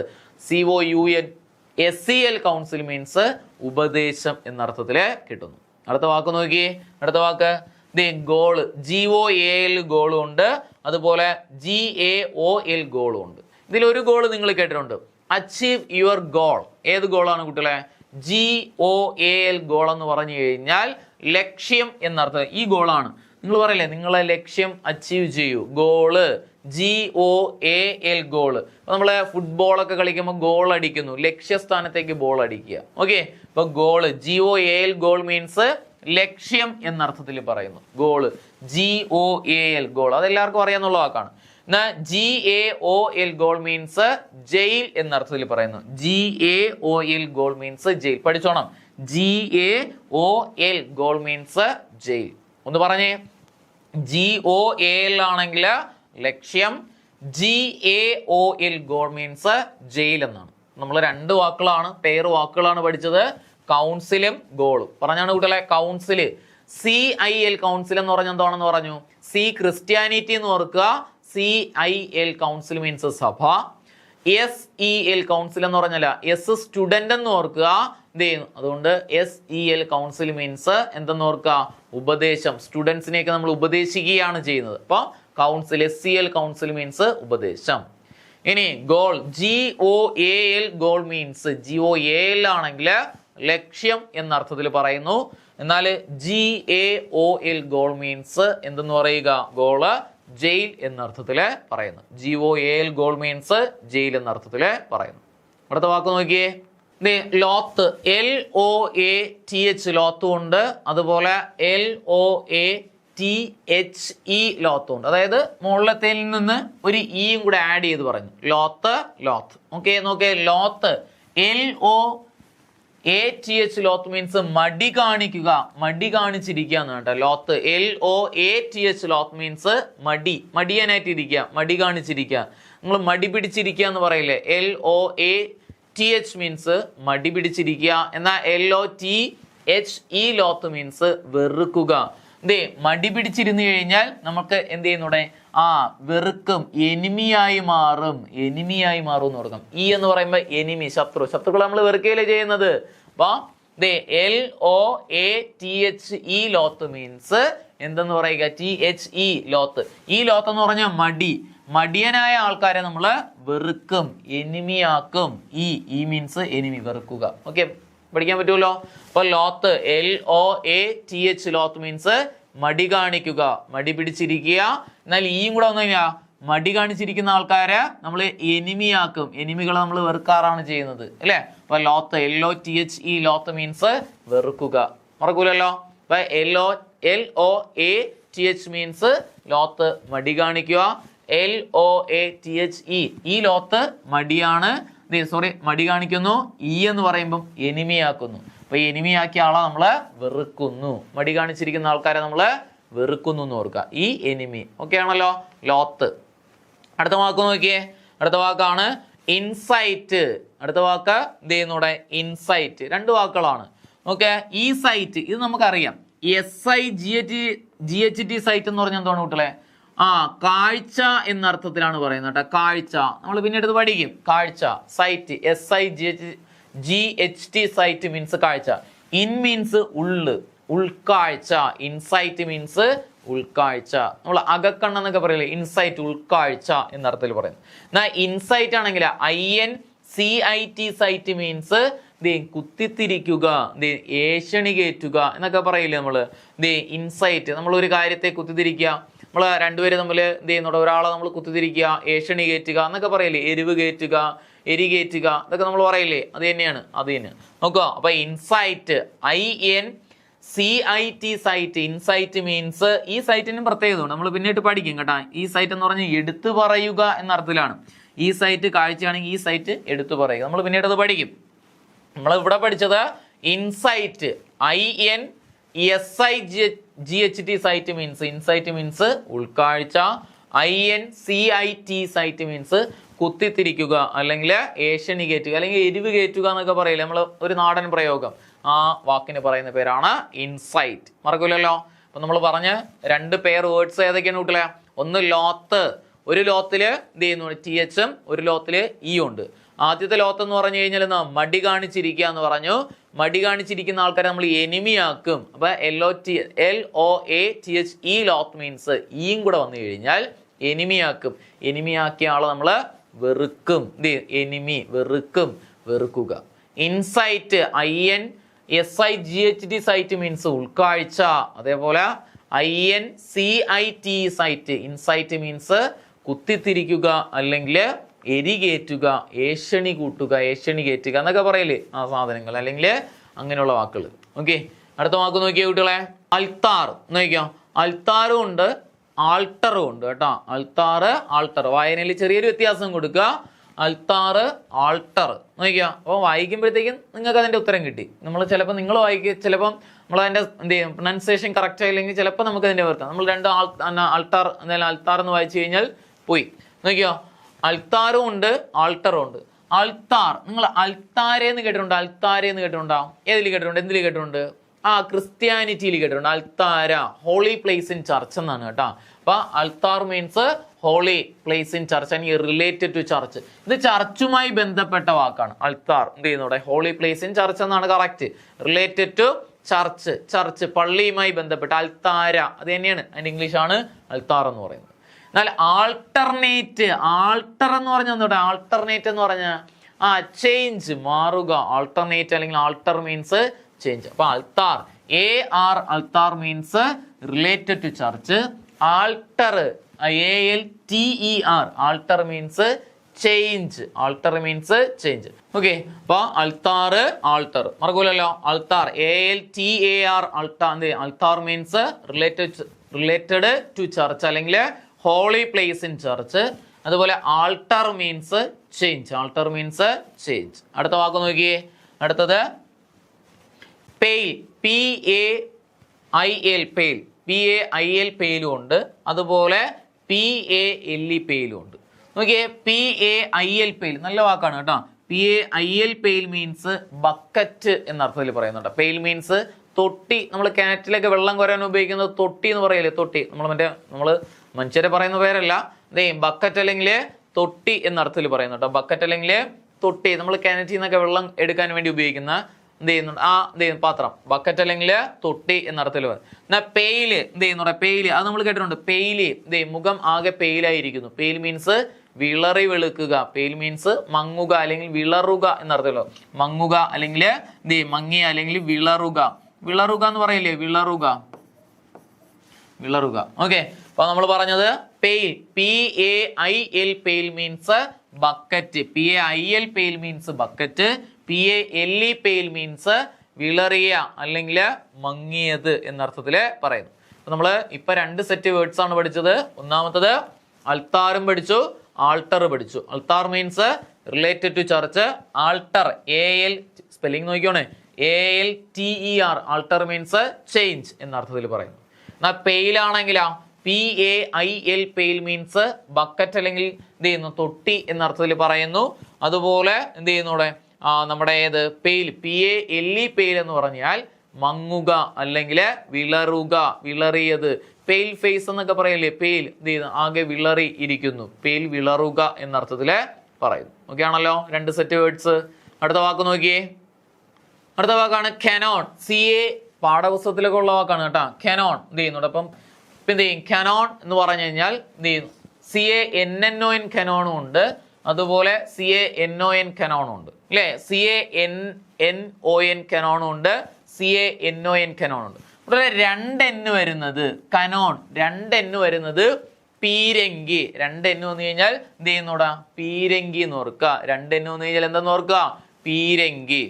SEL council means ഉപദേശം എന്നർത്ഥത്തിൽ കിട്ടുന്നു. അടുത്ത വാക്ക് നോക്കിയേ. അടുത്ത വാക്ക് ഗോള്. GOAL ഗോളും ഉണ്ട്, അതുപോലെ GAOL ഗോളും ഉണ്ട്. ഇതിലൊരു ഗോള് നിങ്ങൾ കേട്ടിട്ടുണ്ട്, അച്ചീവ് യുവർ ഗോൾ. ഏത് ഗോളാണ് കുട്ടികളെ? GOAL ഗോൾ എന്ന് പറഞ്ഞു കഴിഞ്ഞാൽ ലക്ഷ്യം എന്നർത്ഥം. ഈ ഗോളാണ്. നിങ്ങൾ പറയില്ലേ നിങ്ങളെ ലക്ഷ്യം അച്ചീവ് ചെയ്യൂ, ഗോള്. GOAL goal. അപ്പൊ നമ്മള് ഫുട്ബോളൊക്കെ കളിക്കുമ്പോൾ ഗോൾ അടിക്കുന്നു, ലക്ഷ്യസ്ഥാനത്തേക്ക് ബോൾ അടിക്കുക. ഓക്കെ, അപ്പൊ ഗോള് GOAL ഗോൾ മീൻസ് ലക്ഷ്യം എന്നർത്ഥത്തിൽ പറയുന്നു. ഗോള് GOAL ഗോൾ അതെല്ലാവർക്കും അറിയാന്നുള്ള വാക്കാണ്. എന്നാൽ GAOL ഗോൾ മീൻസ് ജയിൽ എന്നർത്ഥത്തിൽ പറയുന്നു. GAOL ഗോൾ മീൻസ് ജയിൽ. പഠിച്ചോണം, GAOL ഗോൾ മീൻസ് ജയിൽ. ഒന്ന് പറഞ്ഞേ. GOAL ആണെങ്കിൽ ലക്ഷ്യം, GAOL ഗോൾ മീൻസ് ജയിൽ എന്നാണ്. നമ്മൾ രണ്ട് വാക്കുകളാണ്, പെയർ വാക്കുകളാണ് പഠിച്ചത്, കൗൺസിലും ഗോളും. പറഞ്ഞാണ് കുട്ടികളെ. കൗൺസില് CIL കൗൺസിൽ എന്ന് പറഞ്ഞാൽ എന്താണെന്ന് പറഞ്ഞു. C ക്രിസ്ത്യാനിറ്റി എന്ന് ഓർക്കുക. CIL കൗൺസിൽ മീൻസ് സഭ. SEL കൗൺസിൽ എന്ന് പറഞ്ഞല്ല, S സ്റ്റുഡന്റ് എന്ന് ഓർക്കുക. എന്ത് ചെയ്യുന്നു? അതുകൊണ്ട് SEL കൗൺസിൽ മീൻസ് എന്തെന്ന് ഓർക്കുക? ഉപദേശം. സ്റ്റുഡൻസിനെയൊക്കെ നമ്മൾ ഉപദേശിക്കുകയാണ് ചെയ്യുന്നത്. അപ്പൊ കൗൺസിൽ SEL കൗൺസിൽ മീൻസ് ഉപദേശം. ഇനി goal GOAL goal means GOAL ആണെങ്കിൽ ലക്ഷ്യം എന്നർത്ഥത്തിൽ പറയുന്നു. എന്നാൽ GAOL ഗോൾ മീൻസ് എന്തെന്ന് പറയുക? ഗോള് ജയിൽ എന്നർത്ഥത്തില് പറയുന്നു. GOAL ഗോൾ മീൻസ് ജയിൽ എന്നർത്ഥത്തില് പറയുന്നു. അടുത്ത വാക്ക് നോക്കിയേ. ലോത്ത്. LOATH ലോത്തും ഉണ്ട്, അതുപോലെ LOATHE ലോത്തും ഉണ്ട്. അതായത് മുകളിലത്തേൽ നിന്ന് ഒരു ഇയും കൂടെ ആഡ് ചെയ്ത് പറഞ്ഞു. Lot, Lot. ഓക്കെ, നോക്കേ. ലോത്ത് LOATH ലോത്ത് മീൻസ് മടി കാണിക്കുക, മടി കാണിച്ചിരിക്കുക എന്ന് കേട്ടോ. ലോത്ത് LOATH ലോത്ത് മീൻസ് മടി, മടിയനായിട്ട് ഇരിക്കുക, മടി കാണിച്ചിരിക്കുക. നിങ്ങൾ മടി പിടിച്ചിരിക്കുക എന്ന് പറയില്ലേ? LOATH മീൻസ് മടി പിടിച്ചിരിക്കുക. എന്നാൽ LOTHE ലോത്ത് മീൻസ് വെറുക്കുക. മടി പിടിച്ചിരുന്നു കഴിഞ്ഞാൽ നമുക്ക് എന്ത് ചെയ്യുന്നൂടെ? വെറുക്കും, എനിമിയായി മാറും, എനിമിയായി മാറും എന്ന് കൊടുക്കാം. എന്ന് പറയുമ്പോ എനിമി, ശത്രു. ശത്രുക്കളെ നമ്മൾ വെറുക്കുകയല്ലേ ചെയ്യുന്നത്. അപ്പൊ LOATHE ലോത്ത് മീൻസ് എന്തെന്ന് പറയുക? THE Lot. ഈ ലോത്ത് എന്ന് പറഞ്ഞാൽ മടി, മടിയനായ ആൾക്കാരെ നമ്മൾ വെറുക്കും, എനിമിയാക്കും. ഈ മീൻസ് എനിമി, വെറുക്കുക. ഓക്കെ, പഠിക്കാൻ പറ്റുമല്ലോ. അപ്പൊ ലോത്ത് LOATH ലോത്ത് മീൻസ് മടി കാണിക്കുക, മടി പിടിച്ചിരിക്കുക. എന്നാൽ കൂടെ വന്നു കഴിഞ്ഞാൽ മടി കാണിച്ചിരിക്കുന്ന ആൾക്കാരെ നമ്മൾ എനിമിയാക്കും, എനിമികളെ നമ്മൾ വെറുക്കാറാണ് ചെയ്യുന്നത്, അല്ലേ? അപ്പൊ ലോത്ത് LOTHE ലോത്ത് മീൻസ് വെറുക്കുക. മറക്കൂലല്ലോ. അപ്പൊ LOATH മീൻസ് ലോത്ത് മടി കാണിക്കുക. LOATHE ഈ ലോത്ത് മടിയാണ്, മടി കാണിക്കുന്നു. എന്ന് പറയുമ്പം എനിമിയാക്കുന്നു. അപ്പൊ എനിമിയാക്കിയ ആളെ നമ്മള് വെറുക്കുന്നു, മടി കാണിച്ചിരിക്കുന്ന ആൾക്കാരെ നമ്മള് വെറുക്കുന്നു എന്ന് ഓർക്കുക. ഈ എനിമി. ഓക്കെ ആണല്ലോ, ലോത്ത്. അടുത്ത വാക്ക് നോക്കിയേ. അടുത്ത വാക്കാണ് ഇൻസൈറ്റ്. അടുത്ത വാക്ക് ഇതേന്നൂടെ ഇൻസൈറ്റ്. രണ്ട് വാക്കുകളാണ്. ഓക്കെ, ഈ സൈറ്റ് ഇത് നമുക്കറിയാം. SIGHT സൈറ്റ് എന്ന് പറഞ്ഞാൽ എന്താണ് കുട്ടികളെ? കാഴ്ച എന്നർത്ഥത്തിലാണ് പറയുന്നത് കേട്ടോ. കാഴ്ച നമ്മൾ പിന്നീട് പഠിക്കും. കാഴ്ച, സൈറ്റ്. SIGHT സൈറ്റ് മീൻസ് കാഴ്ച. ഇൻ മീൻസ് ഉള്ള്, ഉൾക്കാഴ്ച. ഇൻസൈറ്റ് മീൻസ് ഉൾക്കാഴ്ച. നമ്മൾ അകക്കണ്ണെന്നൊക്കെ പറയില്ലേ? ഇൻസൈറ്റ്, ഉൾക്കാഴ്ച എന്നർത്ഥത്തിൽ പറയുന്നു. എന്നാൽ ഇൻസൈറ്റ് ആണെങ്കിൽ INCIT സൈറ്റ് മീൻസ് കുത്തിത്തിരിക്കുക, ഏഷണി കയറ്റുക എന്നൊക്കെ പറയില്ലേ നമ്മള്? ഇൻസൈറ്റ്, നമ്മൾ ഒരു കാര്യത്തെ കുത്തിത്തിരിക്കുക. നമ്മൾ രണ്ടുപേരും തമ്മിൽ എന്ത് ചെയ്യുന്നുണ്ട്? ഒരാളെ നമ്മൾ കുത്തിത്തിരിക്കുക, ഏഷണി കയറ്റുക എന്നൊക്കെ പറയില്ലേ? എരിവ് കയറ്റുക, എരി കയറ്റുക, ഇതൊക്കെ നമ്മൾ പറയില്ലേ? അത് തന്നെയാണ്, അത് തന്നെ. നോക്കുക. അപ്പൊ incite INCIT site. Incite means ഈ സൈറ്റിനും പ്രത്യേകത നമ്മൾ പിന്നീട് പഠിക്കും കേട്ടാ. ഈ സൈറ്റ് എന്ന് പറഞ്ഞാൽ എടുത്തു പറയുക എന്ന അർത്ഥത്തിലാണ്. ഈ സൈറ്റ് കാഴ്ചയാണെങ്കിൽ ഈ സൈറ്റ് എടുത്തു പറയുക. നമ്മൾ പിന്നീട് അത് പഠിക്കും. നമ്മൾ ഇവിടെ പഠിച്ചത് insight INSIGHT sight means insight means ഉൾക്കാഴ്ച. INCIT സൈറ്റ് മീൻസ് കുത്തിത്തിരിക്കുക, അല്ലെങ്കിൽ ഏഷണി കയറ്റുക, അല്ലെങ്കിൽ എരിവ് കയറ്റുക എന്നൊക്കെ പറയില്ലേ നമ്മൾ? ഒരു നാടൻ പ്രയോഗം. ആ വാക്കിന് പറയുന്ന പേരാണ് ഇൻസൈറ്റ്. മറക്കൂലല്ലോ. അപ്പൊ നമ്മൾ പറഞ്ഞ രണ്ട് പെയർ വേർഡ്സ് ഏതൊക്കെയാണ് കുട്ടികളെ? ഒന്ന് ലോത്ത്. ഒരു ലോത്തില് എന്ത് ചെയ്യുന്നു? TH ഉം ഒരു ലോത്തില് E ഉണ്ട്. ആദ്യത്തെ ലോത്ത് എന്ന് പറഞ്ഞു കഴിഞ്ഞാൽ എന്നാ മടി കാണിച്ചിരിക്കുക എന്ന് പറഞ്ഞു. മടി കാണിച്ചിരിക്കുന്ന ആൾക്കാരെ നമ്മൾ എനിമിയാക്കും. അപ്പൊ LOATHE ലോത്ത് മീൻസ് ഈയും കൂടെ വന്നു കഴിഞ്ഞാൽ എനിമിയാക്കും. എനിമിയാക്കിയ ആളെ നമ്മൾ വെറുക്കും. എനിമി വെറുക്കും, വെറുക്കുക. ഇൻസൈറ്റ് INSIGHT സൈറ്റ് മീൻസ് ഉൾക്കാഴ്ച. അതേപോലെ INCIT സൈറ്റ് ഇൻസൈറ്റ് മീൻസ് കുത്തിത്തിരിക്കുക അല്ലെങ്കിൽ എരികേറ്റുക, ഏഷണി കൂട്ടുക, ഏഷണി കയറ്റുക എന്നൊക്കെ പറയല്ലേ ആ സാധനങ്ങൾ, അല്ലെങ്കിൽ അങ്ങനെയുള്ള വാക്കുകൾ. ഓക്കെ, അടുത്ത വാക്ക് നോക്കിയേ കുട്ടികളെ. അൽത്താർ നോക്കിയോ. അൽത്താറും ഉണ്ട് ആൾട്ടറും ഉണ്ട് കേട്ടോ. അൽത്താറ് ആൾട്ടർ, വായനയിൽ ചെറിയൊരു വ്യത്യാസം കൊടുക്കുക. അൽത്താറ് ആൾട്ടർ നോക്കിയോ. അപ്പോൾ വായിക്കുമ്പോഴത്തേക്കും നിങ്ങൾക്ക് അതിൻ്റെ ഉത്തരം കിട്ടി. നമ്മൾ ചിലപ്പോൾ നിങ്ങൾ ചിലപ്പം നമ്മളതിൻ്റെ എന്ത് ചെയ്യും, പ്രൊനൗൺസിയേഷൻ കറക്റ്റ് ആയില്ലെങ്കിൽ ചിലപ്പോൾ നമുക്ക് അതിൻ്റെ വരുത്താം. നമ്മൾ രണ്ട് അൾട്ടാർ എന്തായാലും അൽത്താർ എന്ന് വായിച്ചു കഴിഞ്ഞാൽ പോയി. നോക്കിയോ, അൽത്താറും ഉണ്ട് ആൾട്ടറും ഉണ്ട്. അൽത്താർ, നിങ്ങൾ അൽത്താരെ എന്ന് കേട്ടിട്ടുണ്ടോ? അൽത്താരെ എന്ന് കേട്ടിട്ടുണ്ടോ? ഏതിൽ കേട്ടിട്ടുണ്ട്? എന്തിൽ കേട്ടിട്ടുണ്ട്? ക്രിസ്ത്യാനിറ്റിയിൽ കേട്ടിട്ടുണ്ട്. അൽത്താര ഹോളി പ്ലേസ് ഇൻ ചർച്ച് എന്നാണ് കേട്ടോ. അപ്പൊ altar means holy place in church and related to church. ഇത് ചർച്ചുമായി ബന്ധപ്പെട്ട വാക്കാണ് അൽത്താർ. എന്ത് ചെയ്യുന്നൂടെ? ഹോളി പ്ലേസ് ഇൻ ചർച്ച് എന്നാണ് correct. Related to church, church പള്ളിയുമായി ബന്ധപ്പെട്ട അൽത്താര അത് തന്നെയാണ്. അതിന്റെ ഇംഗ്ലീഷ് ആണ് അൽത്താർ എന്ന് പറയുന്നത്. എന്നാൽ ആൾട്ടർനേറ്റ്, ആൾട്ടർ എന്ന് പറഞ്ഞാൽ എന്തുകൊണ്ട്? ആൾട്ടർനേറ്റ് എന്ന് പറഞ്ഞാൽ ചേഞ്ച്, മാറുക. ആൾട്ടർനേറ്റ് അല്ലെങ്കിൽ ആൾട്ടർ മീൻസ് ചേഞ്ച്. അപ്പൊ altar AR altar means related to church. Alter ALTER alter means change. Alter means change. Okay, അപ്പൊ അൽത്താറ് ആൾട്ടർ മറക്കൂലല്ലോ. Altar ALTAR altar means related to church അല്ലെങ്കിൽ holy place in church. അതുപോലെ alter means change. Alter means change. അടുത്ത വാക്ക് നോക്കിയേ. അടുത്തത് pail, PAIL pail, PAIL പെയിലും ഉണ്ട്. അതുപോലെ PALE പെയിലും ഉണ്ട്. നോക്കിയേ, PAIL പെയിൽ നല്ല വാക്കാണ് കേട്ടോ. PAIL പെയിൽ മീൻസ് ബക്കറ്റ് എന്ന അർത്ഥത്തിൽ പറയുന്നുണ്ട്. പെയിൽ മീൻസ് തൊട്ടി. നമ്മൾ കിണറ്റിലൊക്കെ വെള്ളം കോരാൻ ഉപയോഗിക്കുന്നത് തൊട്ടി എന്ന് പറയില്ലേ? തൊട്ടി നമ്മൾ മനുഷ്യരെ പറയുന്ന പേരല്ല. ബക്കറ്റ് അല്ലെങ്കിൽ തൊട്ടി എന്ന അർത്ഥത്തിൽ പറയുന്നുണ്ട്. ബക്കറ്റ് അല്ലെങ്കിൽ തൊട്ടി നമ്മൾ കിണറ്റിൽ നിന്നൊക്കെ വെള്ളം എടുക്കാൻ വേണ്ടി ഉപയോഗിക്കുന്ന എന്ത് ചെയ്യുന്നുണ്ട് പാത്രം. ബക്കറ്റ് അല്ലെങ്കിൽ തൊട്ടി എന്ന അർത്ഥത്തിൽ പറയും. എന്നാൽ പെയില് എന്ത് ചെയ്യുന്നു? പെയില് അത് നമ്മൾ കേട്ടിട്ടുണ്ട്. പെയില് മുഖം ആകെ പെയിലായിരിക്കുന്നു. പെയിൽ മീൻസ് വിളറി വെളുക്കുക. പെയിൽ മീൻസ് മങ്ങുക അല്ലെങ്കിൽ വിളറുക എന്നർത്ഥമല്ലോ. മങ്ങുക അല്ലെങ്കിൽ മങ്ങിയ അല്ലെങ്കിൽ വിളറുക. വിളറുക എന്ന് പറയില്ലേ? വിളറുക, വിളറുക. ഓക്കെ, അപ്പൊ നമ്മൾ പറഞ്ഞത് pail, PAIL pail means bucket. PAIL pail means bucket. PALE pale means വിളറിയ അല്ലെങ്കിൽ മങ്ങിയത് എന്നർത്ഥത്തില് പറയുന്നു. അപ്പൊ നമ്മള് ഇപ്പൊ രണ്ട് സെറ്റ് വേർഡ്സ് ആണ് പഠിച്ചത്. ഒന്നാമത്തത് അൽത്താറും പഠിച്ചു, ആൾട്ടർ പഠിച്ചു. Altar means related to church. Alter AL spelling നോക്കിയോണേ, ALTER ആൾട്ടർ മീൻസ് ചേഞ്ച് എന്ന അർത്ഥത്തിൽ പറയുന്നു. എന്നാൽ പെയിലാണെങ്കിലാ PAIL പെയിൽ മീൻസ് ബക്കറ്റ് അല്ലെങ്കിൽ എന്ത് ചെയ്യുന്നു? തൊട്ടി എന്ന അർത്ഥത്തിൽ പറയുന്നു. അതുപോലെ എന്ത് ചെയ്യുന്നൂടെ നമ്മുടെ ഏത് പെയിൽ, PALE പെയിൽ എന്ന് പറഞ്ഞാൽ മങ്ങുക അല്ലെങ്കിൽ വിളറുക, വിളറിയത്. പെയിൽ ഫേസ് എന്നൊക്കെ പറയല്ലേ? പെയിൽ എന്ത് ചെയ്യുന്നു? ആകെ വിളറി ഇരിക്കുന്നു. പെയിൽ വിളറുക എന്നർത്ഥത്തില് പറയുന്നു. ഓക്കെ ആണല്ലോ രണ്ട് സെറ്റ് വേർഡ്സ്. അടുത്ത വാക്ക് നോക്കിയേ. അടുത്ത വാക്കാണ് കനോൺ. CA പാഠപുസ്തകത്തിലൊക്കെ ഉള്ള വാക്കാണ് കേട്ടോ. കനോൺ എന്ത് ചെയ്യുന്നുണ്ട്? അപ്പം എന്ത് ചെയ്യും? കനോൺ എന്ന് പറഞ്ഞു കഴിഞ്ഞാൽ എന്ത് ചെയ്യുന്നു? CANNON കനോണും ഉണ്ട്. അതുപോലെ CANON കനോണും ഉണ്ട് അല്ലേ? CANNON കനോണും ഉണ്ട്, CANON കനോണും ഉണ്ട്. ഇവിടെ 2N വരുന്നത് കനോൺ, 2N വരുന്നത് പീരങ്കി. 2N വന്നു കഴിഞ്ഞാൽ എന്ത് ചെയ്യുന്നൂടാ? പീരങ്കി എന്ന് ഓർക്കുക. 2N വന്നു കഴിഞ്ഞാൽ എന്താന്ന് ഓർക്കുക? പീരങ്കി.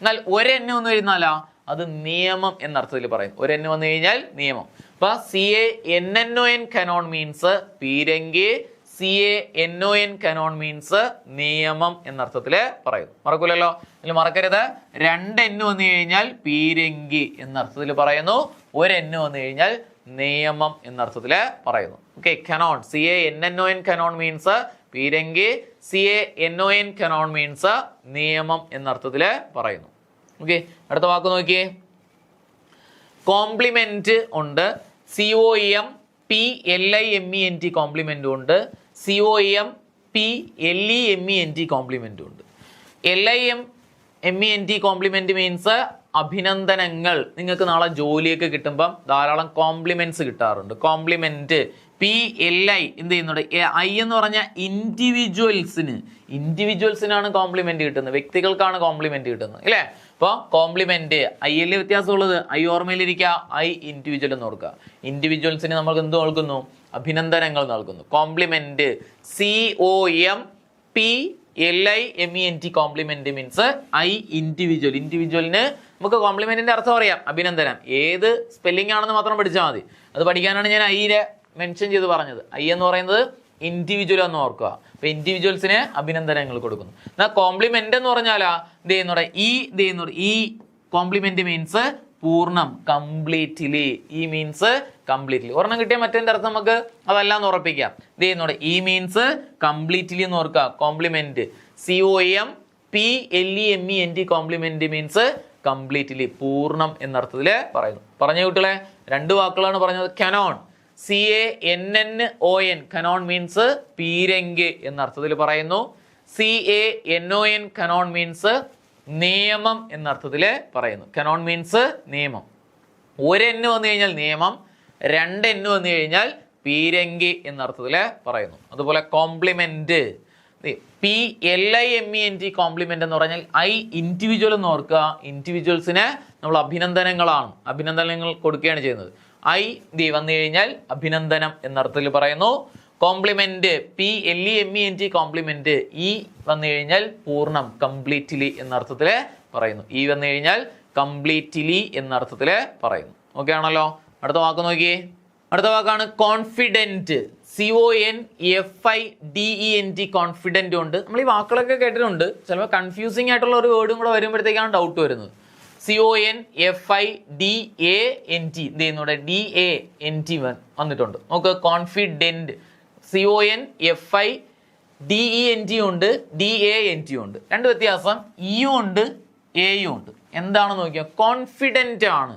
എന്നാൽ 1N വന്നു കഴിഞ്ഞാലാ അത് നിയമം എന്നർത്ഥത്തിൽ പറയും. 1N വന്നു കഴിഞ്ഞാൽ നിയമം. അപ്പൊ CANNON കനോൺ മീൻസ് പീരങ്കി, CANON കനോൺ മീൻസ് നിയമം എന്നർത്ഥത്തില് പറയുന്നു. മറക്കൂലല്ലോ, ഇതിൽ മറക്കരുത്. 2N വന്നു കഴിഞ്ഞാൽ പീരങ്കി എന്നർത്ഥത്തിൽ പറയുന്നു. 1N വന്നു കഴിഞ്ഞാൽ നിയമം എന്നർത്ഥത്തില് പറയുന്നു. Okay, Canon CANNON Canon means പീരങ്കി, CANON കനോൺ മീൻസ് നിയമം എന്നർത്ഥത്തില് പറയുന്നു. ഓക്കെ, അടുത്ത വാക്ക് നോക്കിയേ. കോംപ്ലിമെന്റ് ഉണ്ട്. COMPLIMENT കോംപ്ലിമെന്റും ഉണ്ട്. COMPLEMENT കോംപ്ലിമെന്റും ഉണ്ട്. LIMENT കോംപ്ലിമെന്റ് മീൻസ് അഭിനന്ദനങ്ങൾ. നിങ്ങൾക്ക് നാളെ ജോലിയൊക്കെ കിട്ടുമ്പം ധാരാളം കോംപ്ലിമെന്റ്സ് കിട്ടാറുണ്ട്. കോംപ്ലിമെന്റ്. PLI എന്ത് ചെയ്യുന്നുണ്ട്? I എന്ന് പറഞ്ഞാൽ ഇൻഡിവിജ്വൽസിനാണ് കോംപ്ലിമെന്റ് കിട്ടുന്നത്, വ്യക്തികൾക്കാണ് കോംപ്ലിമെന്റ് കിട്ടുന്നത് അല്ലേ? അപ്പോൾ കോംപ്ലിമെന്റ് IL വ്യത്യാസമുള്ളത്. I ഓർമ്മയിലിരിക്കുക, I ഇൻഡിവിജ്വൽ എന്ന് ഓർക്കുക. ഇൻഡിവിജ്വൽസിന് നമ്മൾ എന്ത് നൽകുന്നു? അഭിനന്ദനങ്ങൾ നൽകുന്നു. Compliment COMPLIMENT compliment means I individual. ഇൻഡിവിജ്വലിന് നമുക്ക് കോംപ്ലിമെന്റിന്റെ അർത്ഥം അറിയാം, അഭിനന്ദനം. ഏത് സ്പെല്ലിംഗ് ആണെന്ന് മാത്രം പഠിച്ചാൽ മതി. അത് പഠിക്കാനാണ് ഞാൻ ഐയെ മെൻഷൻ ചെയ്ത് പറഞ്ഞത്. I എന്ന് പറയുന്നത് ഇൻഡിവിജ്വൽ എന്ന് ഓർക്കുക. അപ്പൊ ഇൻഡിവിജ്വൽസിന് അഭിനന്ദനങ്ങൾ കൊടുക്കുന്നു. എന്നാൽ കോംപ്ലിമെന്റ് എന്ന് പറഞ്ഞാലാ ഈ കോംപ്ലിമെന്റ് മീൻസ് പൂർണ്ണം, കംപ്ലീറ്റ്ലി. ഈ മീൻസ് കംപ്ലീറ്റ്ലി. ഒരെണ്ണം കിട്ടിയാൽ മറ്റേതിന്റെ അർത്ഥം നമുക്ക് അതല്ലാന്ന് ഉറപ്പിക്കാം. ഈ മീൻസ് കംപ്ലീറ്റ്ലി എന്ന് ഓർക്കുക. Complement COMPLEMENT complement means completely, പൂർണ്ണം എന്നർത്ഥത്തിൽ പറയുന്നു. പറഞ്ഞ കുട്ടികളെ, രണ്ട് വാക്കുകളാണ് പറഞ്ഞത്. കനോൺ, CANNON, കനോൺ മീൻസ് പീരങ്കി എന്നർത്ഥത്തിൽ പറയുന്നു. CANON കനോൺ മീൻസ് നിയമം എന്നർത്ഥത്തിൽ പറയുന്നു. കനോൺ മീൻസ് നിയമം. ഒരു N വന്നു കഴിഞ്ഞാൽ നിയമം, രണ്ട് N വന്നു കഴിഞ്ഞാൽ പീരങ്കി എന്നർത്ഥത്തിൽ പറയുന്നു. അതുപോലെ കോംപ്ലിമെന്റ് PLIMENT കോംപ്ലിമെന്റ് എന്ന് പറഞ്ഞാൽ I ഇൻഡിവിജ്വൽ എന്ന് ഓർക്കുക. ഇൻഡിവിജ്വൽസിന് നമ്മൾ അഭിനന്ദനങ്ങൾ കൊടുക്കുകയാണ് ചെയ്യുന്നത്. I വന്നു കഴിഞ്ഞാൽ അഭിനന്ദനം എന്നർത്ഥത്തിൽ പറയുന്നു. കോംപ്ലിമെന്റ് PLEMENT കോംപ്ലിമെന്റ് വന്നു കഴിഞ്ഞാൽ പൂർണ്ണം, കംപ്ലീറ്റ്ലി എന്നർത്ഥത്തിൽ പറയുന്നു. വന്നു കഴിഞ്ഞാൽ കംപ്ലീറ്റ്ലി എന്നർത്ഥത്തിൽ പറയുന്നു. ഓക്കെ ആണല്ലോ? അടുത്ത വാക്ക് നോക്കിയേ. അടുത്ത വാക്കാണ് കോൺഫിഡന്റ്. CONFIDENT കോൺഫിഡന്റ് ഉണ്ട്. നമ്മൾ ഈ വാക്കുകളൊക്കെ കേട്ടിട്ടുണ്ട്. ചിലപ്പോൾ കൺഫ്യൂസിംഗ് ആയിട്ടുള്ള ഒരു വേർഡും കൂടെ വരുമ്പോഴത്തേക്കാണ് ഡൗട്ട് വരുന്നത്. CONFIDANT DANT വന്നിട്ടുണ്ട്. നമുക്ക് കോൺഫിഡന്റ്. CONFIDENT ഉണ്ട്, DANT ഉണ്ട്. രണ്ട് വ്യത്യാസം, ഇയും ഉണ്ട്, എയും ഉണ്ട്. എന്താണെന്ന് നോക്കിയാൽ കോൺഫിഡന്റ് ആണ്.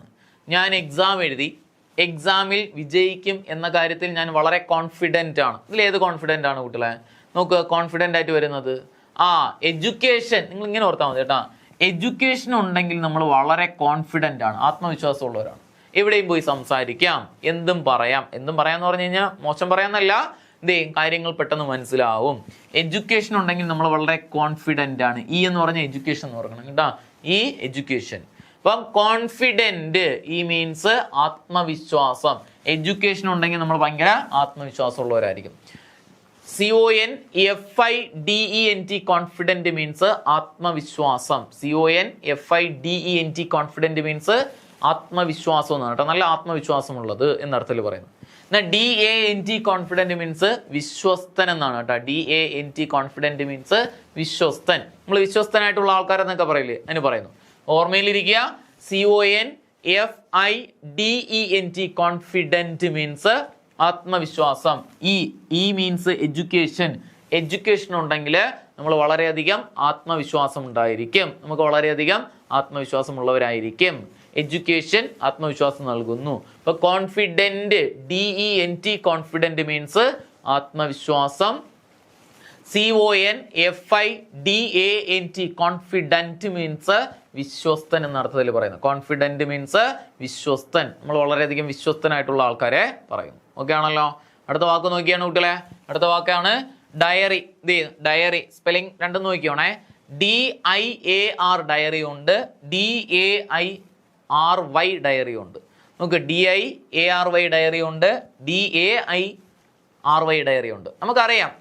ഞാൻ എക്സാം എഴുതി, എക്സാമിൽ വിജയിക്കും എന്ന കാര്യത്തിൽ ഞാൻ വളരെ കോൺഫിഡന്റ് ആണ്. ഇതിലേത് കോൺഫിഡന്റ് ആണ് കുട്ടികളെ? നോക്കുക, കോൺഫിഡന്റ് ആയിട്ട് വരുന്നത് എഡ്യൂക്കേഷൻ. നിങ്ങൾ ഇങ്ങനെ ഓർത്താൽ മതി കേട്ടാ. എഡ്യൂക്കേഷൻ ഉണ്ടെങ്കിൽ നമ്മൾ വളരെ കോൺഫിഡന്റ് ആണ്, ആത്മവിശ്വാസമുള്ളവരാണ്. എവിടെയും പോയി സംസാരിക്കാം, എന്തും പറയാം. എന്തും പറയാന്ന് പറഞ്ഞു കഴിഞ്ഞാൽ മോശം പറയാന്നല്ല, കാര്യങ്ങൾ പെട്ടെന്ന് മനസ്സിലാവും. എഡ്യൂക്കേഷൻ ഉണ്ടെങ്കിൽ നമ്മൾ വളരെ കോൺഫിഡന്റ് ആണ്. എന്ന് പറഞ്ഞാൽ എഡ്യൂക്കേഷൻ എന്ന് പറയണം കേട്ടാ. എഡ്യൂക്കേഷൻ. അപ്പം കോൺഫിഡന്റ് മീൻസ് ആത്മവിശ്വാസം. എഡ്യൂക്കേഷൻ ഉണ്ടെങ്കിൽ നമ്മൾ ഭയങ്കര ആത്മവിശ്വാസമുള്ളവരായിരിക്കും. CONFIDENT കോൺഫിഡന്റ് മീൻസ് ആത്മവിശ്വാസം. CONFIDENT കോൺഫിഡന്റ് മീൻസ് ആത്മവിശ്വാസം എന്നാണ് കേട്ടോ. നല്ല ആത്മവിശ്വാസമുള്ളത് എന്നർത്ഥത്തിൽ പറയുന്നു. എന്നാൽ DANT കോൺഫിഡന്റ് മീൻസ് വിശ്വസ്തൻ എന്നാണ് കേട്ടോ. DANT കോൺഫിഡന്റ് മീൻസ് വിശ്വസ്തൻ. നമ്മൾ വിശ്വസ്തനായിട്ടുള്ള ആൾക്കാരെന്നൊക്കെ പറയില്ലേ, അതിന് പറയുന്നു. ഓർമ്മയിലിരിക്കുക, CONFIDENT കോൺഫിഡന്റ് മീൻസ് ആത്മവിശ്വാസം. Means education. എഡ്യൂക്കേഷൻ ഉണ്ടെങ്കിൽ നമ്മൾ വളരെയധികം ആത്മവിശ്വാസം ഉണ്ടായിരിക്കും. നമുക്ക് വളരെയധികം ആത്മവിശ്വാസമുള്ളവരായിരിക്കും. എഡ്യൂക്കേഷൻ ആത്മവിശ്വാസം നൽകുന്നു. ഇപ്പൊ കോൺഫിഡന്റ്, DENT കോൺഫിഡന്റ് മീൻസ് ആത്മവിശ്വാസം. CONFIDANT കോൺഫിഡന്റ് മീൻസ് വിശ്വസ്തൻ എന്ന അർത്ഥത്തിൽ പറയുന്നു. കോൺഫിഡന്റ് മീൻസ് വിശ്വസ്തൻ. നമ്മൾ വളരെയധികം വിശ്വസ്തനായിട്ടുള്ള ആൾക്കാരെ പറയുന്നു. ഓക്കെ ആണല്ലോ? അടുത്ത വാക്ക് നോക്കിയാണ് കുട്ടികളെ. അടുത്ത വാക്കാണ് ഡയറി. ഡയറി സ്പെല്ലിംഗ് രണ്ടും നോക്കിയോണേ. DIAR ഡയറി ഉണ്ട്, DAIRY ഡയറി ഉണ്ട്. നമുക്ക് DIARY ഡയറി ഉണ്ട്, DAIRY ഡയറി ഉണ്ട്. നമുക്കറിയാം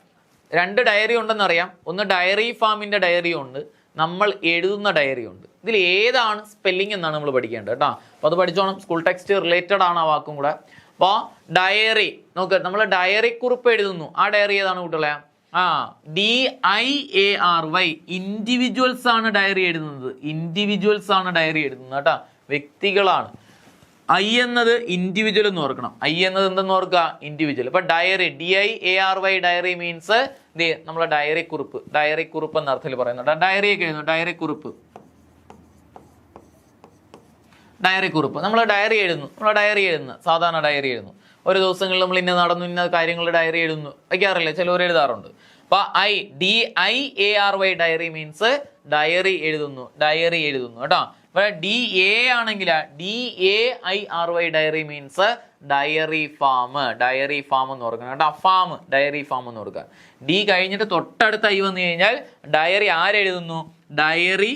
രണ്ട് ഡയറി ഉണ്ടെന്ന് അറിയാം. ഒന്ന് ഡയറി ഫാമിന്റെ ഡയറി ഉണ്ട്, നമ്മൾ എഴുതുന്ന ഡയറി ഉണ്ട്. ഇതിൽ ഏതാണ് സ്പെല്ലിംഗ് എന്നാണ് നമ്മൾ പഠിക്കേണ്ടത് കേട്ടോ. അപ്പോൾ അത് പഠിച്ചോണം. സ്കൂൾ ടെക്സ്റ്റ് റിലേറ്റഡ് ആണ് ആ വാക്കും കൂടെ. അപ്പോൾ ഡയറി നോക്കുക, നമ്മൾ ഡയറി കുറിപ്പ് എഴുതുന്നു. ആ ഡയറി ഏതാണ് കുട്ടികളെ? DIARY ഇൻഡിവിജ്വൽസ് ആണ് ഡയറി എഴുതുന്നത്. ഇൻഡിവിജ്വൽസ് ആണ് ഡയറി എഴുതുന്നത് കേട്ടോ, വ്യക്തികളാണ്. I എന്നത് ഇൻഡിവിജ്വൽ എന്ന് ഓർക്കണം. I എന്നത് എന്തെന്ന് ഓർക്കുക? ഇൻഡിവിജ്വൽ. അപ്പൊ ഡയറി, DIARY ഡയറി മീൻസ് നമ്മളെ ഡയറി കുറിപ്പ്. ഡയറി കുറിപ്പ് എന്ന അർത്ഥത്തിൽ പറയുന്നുണ്ട്. ഡയറി ഒക്കെ എഴുതുന്നു, ഡയറി കുറിപ്പ്. ഡയറി കുറിപ്പ് നമ്മൾ ഡയറി എഴുതുന്നു. സാധാരണ ഡയറി എഴുതുന്നു. ഒരു ദിവസങ്ങളിൽ നമ്മൾ ഇന്ന നടന്നു, ഇന്ന കാര്യങ്ങളുടെ ഡയറി എഴുതുന്നു, വയ്ക്കാറില്ലേ? ചിലവർ എഴുതാറുണ്ട്. അപ്പൊ DIARY ഡയറി മീൻസ് ഡയറി എഴുതുന്നു, ഡയറി എഴുതുന്നു കേട്ടോ. അപ്പൊ DA ആണെങ്കിൽ DAIRY dairy means dairy farm, dairy farm എന്ന് ഓർക്കണം കേട്ടോ. ഫാം, ഡയറി ഫാം എന്ന് ഓർക്കുക. ഡി കഴിഞ്ഞിട്ട് തൊട്ടടുത്ത് ഐ വന്നു കഴിഞ്ഞാൽ ഡയറി ആരെഴുതുന്നു? ഡയറി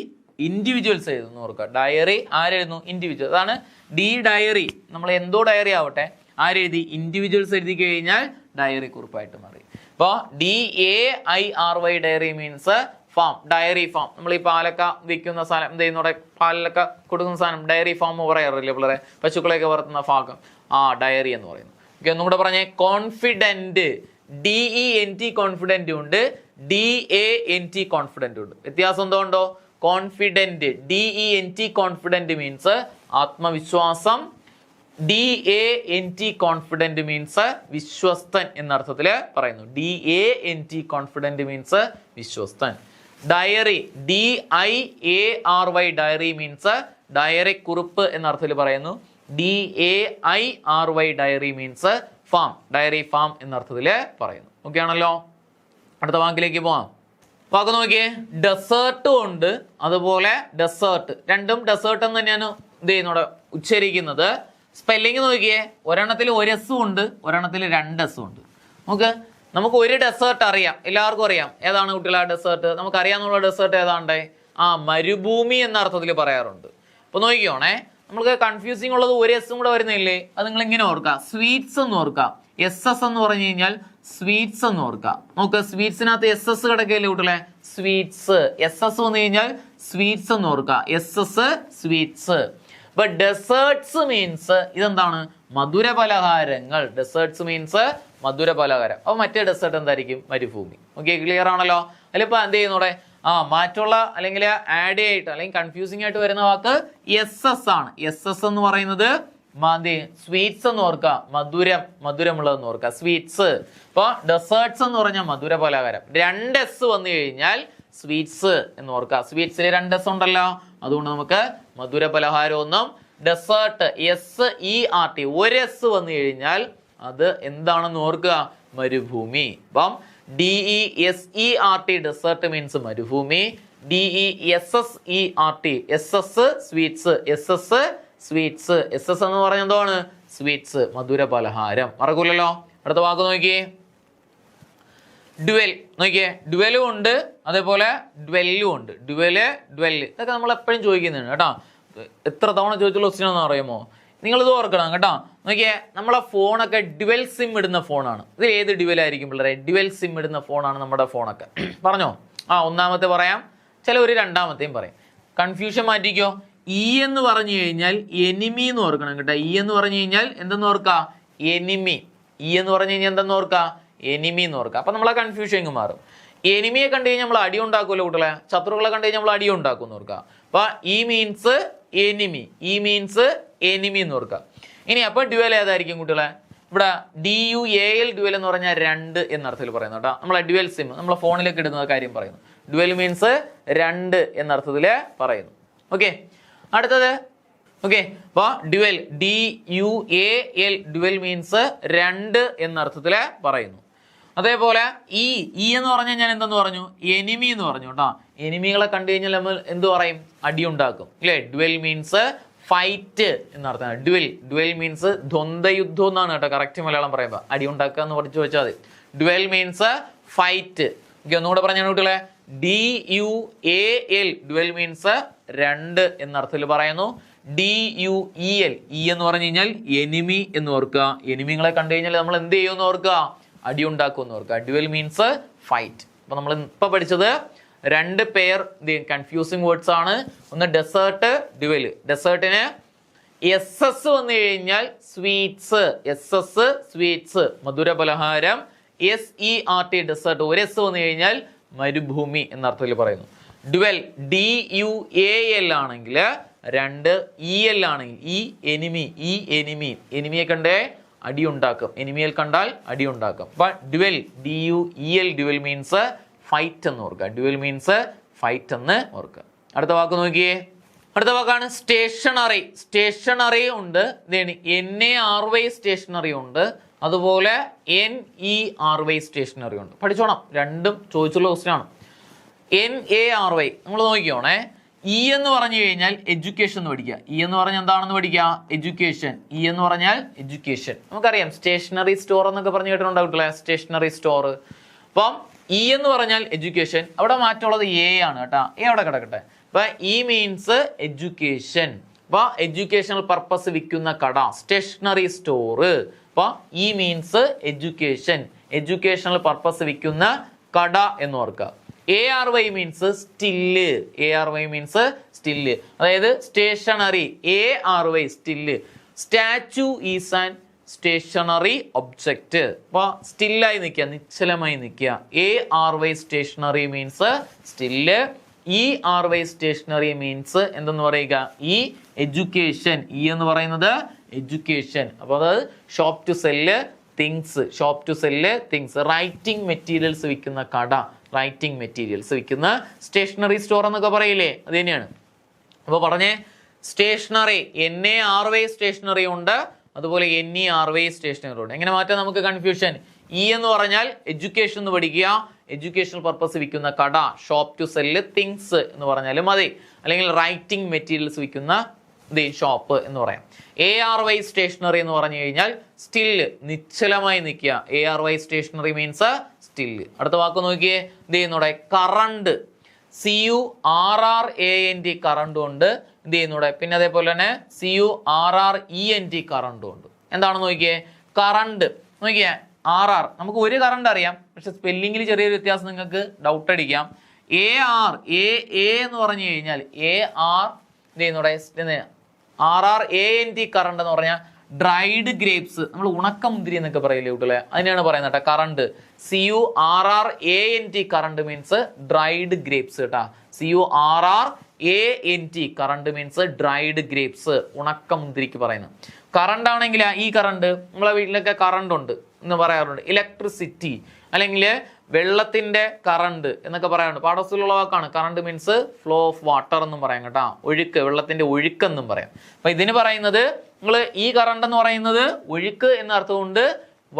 ഇൻഡിവിജ്വൽസ് എഴുതുന്നു ഓർക്കുക. ഡയറി ആരെഴുതുന്നു? ഇൻഡിവിജ്വൽ. അതാണ് ഡി ഡയറി. നമ്മൾ എന്തോ ഡയറി ആവട്ടെ, ആരെഴുതി? ഇൻഡിവിജ്വൽസ് എഴുതി കഴിഞ്ഞാൽ ഡയറി കുറിപ്പായിട്ട് മാറി. അപ്പോൾ DAIRY dairy means farm, dairy farm. നമ്മൾ ഈ പാലൊക്കെ വിൽക്കുന്ന സാധനം എന്ത് ചെയ്യുന്നൂടെ, പാലിലൊക്കെ കൊടുക്കുന്ന സാധനം ഡയറി ഫാം പറയാറില്ലേ പിള്ളേരെ? പശുക്കളെയൊക്കെ വളർത്തുന്ന ഭാഗം, ഡയറി എന്ന് പറയുന്നു. ഓക്കെ, ഒന്നും കൂടെ പറഞ്ഞേ. കോൺഫിഡന്റ്, DENT കോൺഫിഡന്റ് ഉണ്ട്, DANT കോൺഫിഡന്റ് ഉണ്ട്. വ്യത്യാസം എന്തുകൊണ്ടോ? കോൺഫിഡന്റ്, DENT കോൺഫിഡന്റ് മീൻസ് ആത്മവിശ്വാസം, DANT കോൺഫിഡന്റ് മീൻസ് വിശ്വസ്തൻ എന്ന അർത്ഥത്തിൽ പറയുന്നു. DANT കോൺഫിഡന്റ് മീൻസ് വിശ്വസ്തൻ. Diary, DIARY diary means diary കുറിപ്പ് എന്ന അർത്ഥത്തിൽ പറയുന്നു. DAIRY dairy means farm, dairy farm എന്ന അർത്ഥത്തിൽ പറയുന്നു. ഓക്കെ ആണല്ലോ. അടുത്ത വാക്കിലേക്ക് പോവാം. വാക്ക് നോക്കിയേ. ഡെസേർട്ടും ഉണ്ട്, അതുപോലെ ഡെസേർട്ട്. രണ്ടും ഡെസേർട്ട് എന്ന് തന്നെയാണ് ഇത് ചെയ്യുന്നോടെ ഉച്ചരിക്കുന്നത്. സ്പെല്ലിങ് നോക്കിയേ. ഒരെണ്ണത്തിൽ ഒരു എസ്സും ഉണ്ട്, ഒരെണ്ണത്തിൽ രണ്ട് എസ്സും ഉണ്ട്. നമുക്ക് ഒരു ഡെസേർട്ട് അറിയാം, എല്ലാവർക്കും അറിയാം. ഏതാണ് കുട്ടികളെ ഡെസേർട്ട്? നമുക്ക് അറിയാന്നുള്ള ഡെസേർട്ട് ഏതാണ്ടേ? മരുഭൂമി എന്ന അർത്ഥത്തിൽ പറയാറുണ്ട്. അപ്പൊ നോക്കിയോണേ, നമുക്ക് കൺഫ്യൂസിങ് ഉള്ളത് ഒരു എസ്സും കൂടെ വരുന്നില്ലേ? അത് നിങ്ങൾ ഇങ്ങനെ ഓർക്കാം. സ്വീറ്റ്സ് എന്ന് ഓർക്കാം. SS എന്ന് പറഞ്ഞു കഴിഞ്ഞാൽ സ്വീറ്റ്സ് എന്ന് ഓർക്കാം. നോക്ക്, സ്വീറ്റ്സിനകത്ത് SS കിടക്കല്ലേ കുട്ടികളെ? സ്വീറ്റ്സ്. SS വന്നു കഴിഞ്ഞാൽ സ്വീറ്റ്സ് എന്ന് ഓർക്കാം. SS sweets. അപ്പൊ ഡെസേർട്സ് മീൻസ് ഇതെന്താണ്? മധുര പലഹാരങ്ങൾ. ഡെസേർട്സ് മീൻസ് മധുര പലഹാരം. അപ്പൊ മറ്റേ ഡെസേർട്ട് എന്തായിരിക്കും? മരുഭൂമി. ഓക്കെ, ക്ലിയർ ആണല്ലോ. അതിലിപ്പോ എന്ത് ചെയ്യുന്നൂടെ? മാറ്റുള്ള അല്ലെങ്കിൽ ആഡ് ആയിട്ട് അല്ലെങ്കിൽ കൺഫ്യൂസിംഗ് ആയിട്ട് വരുന്ന വാക്ക് SS ആണ്. SS എന്ന് പറയുന്നത് സ്വീറ്റ്സ് എന്ന് ഓർക്കുക. മധുരമുള്ളതെന്ന് ഓർക്കുക, സ്വീറ്റ്സ്. ഇപ്പൊ ഡെസേർട്സ് എന്ന് പറഞ്ഞാൽ മധുര പലഹാരം. രണ്ട് S വന്നു കഴിഞ്ഞാൽ സ്വീറ്റ്സ് എന്ന് ഓർക്കുക. സ്വീറ്റ്സിൽ രണ്ട് S ഉണ്ടല്ലോ, അതുകൊണ്ട് നമുക്ക് മധുര പലഹാരം ഒന്നും. ഡെസേർട്ട് SERT ഒരു S വന്നു കഴിഞ്ഞാൽ അത് എന്താണെന്ന് ഓർക്കുക? മരുഭൂമി. അപ്പം DESERT ഡെസേർട്ട് മീൻസ് മരുഭൂമി. DESSERT SS sweets. SS sweets. SS എന്ന് പറഞ്ഞ എന്താണ്? സ്വീറ്റ്സ്, മധുര പലഹാരം. മറക്കൂലല്ലോ. അടുത്ത വാക്ക് നോക്കിയേ. ഡ്വെൽ. നോക്കിയേ, ഡ്വെലും ഉണ്ട്, അതേപോലെ ഡ്വെല്ലും ഉണ്ട്. ഡ്വെല്, ഇതൊക്കെ നമ്മൾ എപ്പോഴും ചോദിക്കുന്നുണ്ട് കേട്ടോ. എത്ര തവണ ചോദിച്ചുള്ള ക്വസ്റ്റ്യൻ ആണെന്ന് അറിയുമോ? നിങ്ങളിത് ഓർക്കണം കേട്ടോ. നോക്കിയേ, നമ്മളെ ഫോണൊക്കെ ഡ്യുവൽ സിം ഇടുന്ന ഫോണാണ്. ഇത് ഏത് ഡ്യുവൽ ആയിരിക്കും പിള്ളേരെ? ഡ്യുവൽ സിം ഇടുന്ന ഫോണാണ് നമ്മുടെ ഫോണൊക്കെ. പറഞ്ഞോ? ഒന്നാമത്തെ പറയാം, ചിലവർ രണ്ടാമത്തെയും പറയും. കൺഫ്യൂഷൻ മാറ്റിക്കോ. എന്ന് പറഞ്ഞു കഴിഞ്ഞാൽ എനിമി എന്ന് ഓർക്കണം കേട്ടോ. എന്ന് പറഞ്ഞു കഴിഞ്ഞാൽ എന്തെന്ന് ഓർക്കുക? എനിമി. എന്ന് പറഞ്ഞു കഴിഞ്ഞാൽ എന്തെന്ന് ഓർക്കുക? എനിമി എന്ന് ഓർക്കുക. അപ്പൊ നമ്മളെ കൺഫ്യൂഷൻ മാറും. എനിമിയെ കണ്ടു കഴിഞ്ഞാൽ നമ്മൾ അടി ഉണ്ടാക്കുമല്ലോ കുട്ടികളെ. ശത്രുക്കളെ കണ്ടു കഴിഞ്ഞാൽ നമ്മൾ അടി ഉണ്ടാക്കും എന്ന് ഓർക്കുക. അപ്പൊ ഈ മീൻസ് എനിമി, ഈ മീൻസ് എനിമി എന്ന് ഓർക്കുക. ഇനി അപ്പൊ ഡ്യുവൽ ഏതായിരിക്കും കുട്ടികളെ? ഇവിടെ DUAL ഡ്യുവൽ എന്ന് പറഞ്ഞാൽ രണ്ട് എന്നർത്ഥത്തിൽ പറയുന്നു കേട്ടോ. നമ്മളെ ഡ്യുവൽ സിം നമ്മളെ ഫോണിലേക്ക് ഇടുന്ന കാര്യം പറയുന്നു. ഡ്യുവൽ മീൻസ് രണ്ട് എന്നർത്ഥത്തിൽ പറയുന്നു. ഓക്കെ, അടുത്തത്. ഓക്കെ, അപ്പൊ ഡ്യുവൽ DUAL ഡ്യുവൽ മീൻസ് രണ്ട് എന്നർത്ഥത്തിൽ പറയുന്നു. അതേപോലെ ഈ എന്ന് പറഞ്ഞാൽ ഞാൻ എന്തെന്ന് പറഞ്ഞു? എനിമി എന്ന് പറഞ്ഞു കേട്ടോ. എനിമികളെ കണ്ടു കഴിഞ്ഞാൽ നമ്മൾ എന്ത് പറയും? അടി ഉണ്ടാക്കും അല്ലേ? ഡ്യുവൽ മീൻസ് ഫൈറ്റ് എന്നർത്ഥം. ഡ്യുവൽ മീൻസ് ദ്വന്ദ്വയുദ്ധം എന്നാണ് കേട്ടോ കറക്റ്റ് മലയാളം പറയുമ്പോൾ. അടി ഉണ്ടാക്കുക എന്ന് പഠിച്ചു വെച്ചാൽ മതി. Dual means fight. ഓക്കെ, ഒന്നുകൂടെ പറഞ്ഞാൽ കുട്ടികളെ. DUAL ഡ്യുവൽ മീൻസ് രണ്ട് എന്നർത്ഥത്തിൽ പറയുന്നു. DUEL എന്ന് പറഞ്ഞു കഴിഞ്ഞാൽ എനിമി എന്ന് ഓർക്കുക. എനിമികളെ കണ്ടു കഴിഞ്ഞാൽ നമ്മൾ എന്ത് ചെയ്യുമെന്ന് ഓർക്കുക? അടി ഉണ്ടാക്കുമെന്ന് ഓർക്കുക. Dual means fight. അപ്പൊ നമ്മൾ ഇപ്പൊ പഠിച്ചത് രണ്ട് പെയർ കൺഫ്യൂസിങ് വേർഡ്സ് ആണ്. ഒന്ന് ഡെസേർട്ട്, ഡ്യുവൽ. ഡെസേർട്ടിന് SS വന്നു കഴിഞ്ഞാൽ സ്വീറ്റ്സ്. SS സ്വീറ്റ്സ്, മധുര പലഹാരം. SERT ഡെസേർട്ട് ഒരു S വന്നു കഴിഞ്ഞാൽ മരുഭൂമി എന്നർത്ഥത്തിൽ പറയുന്നു. ഡ്യുവൽ DUAL ആണെങ്കിൽ രണ്ട്. EL ആണെങ്കിൽ എനിമിയെ കണ്ടേ അടി ഉണ്ടാക്കും. എനിമിയെ കണ്ടാൽ അടി ഉണ്ടാക്കും. അപ്പൊ dual DUEL dual means fight എന്ന് ഓർക്കുക. ഡ്യുവൽ മീൻസ് ഫൈറ്റ് എന്ന് ഓർക്കുക. അടുത്ത വാക്ക് നോക്കിയേ. അടുത്ത വാക്കാണ് സ്റ്റേഷനറി. സ്റ്റേഷനറി ഉണ്ട്. NARY സ്റ്റേഷനറി ഉണ്ട്, അതുപോലെ NERY സ്റ്റേഷനറി ഉണ്ട്. പഠിച്ചോണം, രണ്ടും ചോദിച്ചുള്ള ക്വസ്റ്റ്യൻ ആണ്. NARY നമ്മൾ നോക്കിയോണേ. ഇ എന്ന് പറഞ്ഞു കഴിഞ്ഞാൽ എഡ്യൂക്കേഷൻ എന്ന് പഠിക്കുക. ഇ എന്ന് പറഞ്ഞാൽ എന്താണെന്ന് പഠിക്കുക? എഡ്യൂക്കേഷൻ. ഇ എന്ന് പറഞ്ഞാൽ എഡ്യൂക്കേഷൻ. നമുക്കറിയാം സ്റ്റേഷനറി സ്റ്റോർ എന്നൊക്കെ പറഞ്ഞു കേട്ടിട്ടുണ്ടാവില്ലേ? Stationery store. അപ്പം ഇ എന്ന് പറഞ്ഞാൽ എഡ്യൂക്കേഷൻ. അവിടെ മാറ്റമുള്ളത് എ ആണ് കേട്ടോ. എ അവിടെ കിടക്കട്ടെ. അപ്പൊ ഇ മീൻസ് എഡ്യൂക്കേഷൻ. അപ്പൊ എഡ്യൂക്കേഷണൽ പർപ്പസ് വിൽക്കുന്ന കട, സ്റ്റേഷനറി സ്റ്റോർ. അപ്പൊ E means education, educational purpose വിൽക്കുന്ന കട എന്ന് ഓർക്കുക. ARY means still. ARY means still, അതായത് stationary. ARY still. Statue is an stationary object. അപ്പൊ സ്റ്റില്ലായി നിൽക്കുക, നിശ്ചലമായി നിൽക്കുക. ARY stationary means still. ERY stationery means എന്തെന്ന് പറയുക? ഈ എഡ്യൂക്കേഷൻ. ഇ എന്ന് പറയുന്നത് എഡ്യൂക്കേഷൻ. അപ്പൊ അത് shop to sell things. Shop to sell things. Writing materials വിൽക്കുന്ന കട, റൈറ്റിംഗ് മെറ്റീരിയൽസ് വിൽക്കുന്ന സ്റ്റേഷനറി സ്റ്റോർ എന്നൊക്കെ പറയില്ലേ, അത് തന്നെയാണ്. അപ്പോൾ പറഞ്ഞേ, സ്റ്റേഷനറി NARY സ്റ്റേഷനറി ഉണ്ട്, അതുപോലെ NERY സ്റ്റേഷനറി ഉണ്ട്. എങ്ങനെ മാറ്റാം നമുക്ക് കൺഫ്യൂഷൻ? ഇ എന്ന് പറഞ്ഞാൽ എഡ്യൂക്കേഷൻ എന്ന് പഠിക്കുക, എഡ്യൂക്കേഷണൽ പർപ്പസ് വിൽക്കുന്ന കട, ഷോപ്പ് ടു സെല്ല് തിങ്സ് എന്ന് പറഞ്ഞാലും മതി, അല്ലെങ്കിൽ റൈറ്റിംഗ് മെറ്റീരിയൽസ് വിൽക്കുന്ന ഷോപ്പ് എന്ന് പറയാം. ARY സ്റ്റേഷനറി എന്ന് പറഞ്ഞു കഴിഞ്ഞാൽ സ്റ്റില്ല്, നിശ്ചലമായി നിൽക്കുക. ARY stationary means still. അടുത്ത വാക്ക് നോക്കിയേ, എന്ത് ചെയ്യുന്നൂടെ? കറണ്ട്. CURRANT കറണ്ടും ഉണ്ട്. എന്ത് ചെയ്യുന്നൂടെ? പിന്നെ അതേപോലെ തന്നെ CURRENT കറണ്ടും ഉണ്ട്. എന്താണെന്ന് നോക്കിയേ, കറണ്ട്. നോക്കിയേ, RR നമുക്ക് ഒരു കറണ്ട് അറിയാം, പക്ഷെ സ്പെല്ലിങ്ങിൽ ചെറിയൊരു വ്യത്യാസം നിങ്ങൾക്ക് ഡൗട്ട് അടിക്കാം. AR എന്ന് പറഞ്ഞു കഴിഞ്ഞാൽ AR എന്ത് ചെയ്യുന്നൂടെ? RRANT കറണ്ട് എന്ന് പറഞ്ഞാൽ ഡ്രൈഡ് ഗ്രേപ്സ്, നമ്മൾ ഉണക്കമുന്തിരി എന്നൊക്കെ പറയില്ലേ കുട്ടികളെ, അതിനാണ് പറയുന്നത് കേട്ടോ currant. CURRANT currant means dried grapes കേട്ടാ. CURRANT currant means dried grapes, ഉണക്കമുന്തിരിക്ക് പറയുന്നത്. കറണ്ട് ആണെങ്കിൽ ഈ കറണ്ട് നമ്മളെ വീട്ടിലൊക്കെ കറണ്ട് ഉണ്ട് എന്ന് പറയാറുണ്ട്. ഇലക്ട്രിസിറ്റി അല്ലെങ്കിൽ വെള്ളത്തിന്റെ കറണ്ട് എന്നൊക്കെ പറയാറുണ്ട്. പാഠത്തിലുള്ള വാക്കാണ്. Current means flow of water എന്നും പറയാം കേട്ടോ. ഒഴുക്ക്, വെള്ളത്തിന്റെ ഒഴുക്ക് എന്നും പറയാം. അപ്പൊ ഇതിന് പറയുന്നത്, നിങ്ങൾ ഈ കറണ്ട് എന്ന് പറയുന്നത് ഒഴുക്ക് എന്ന അർത്ഥമുണ്ട്,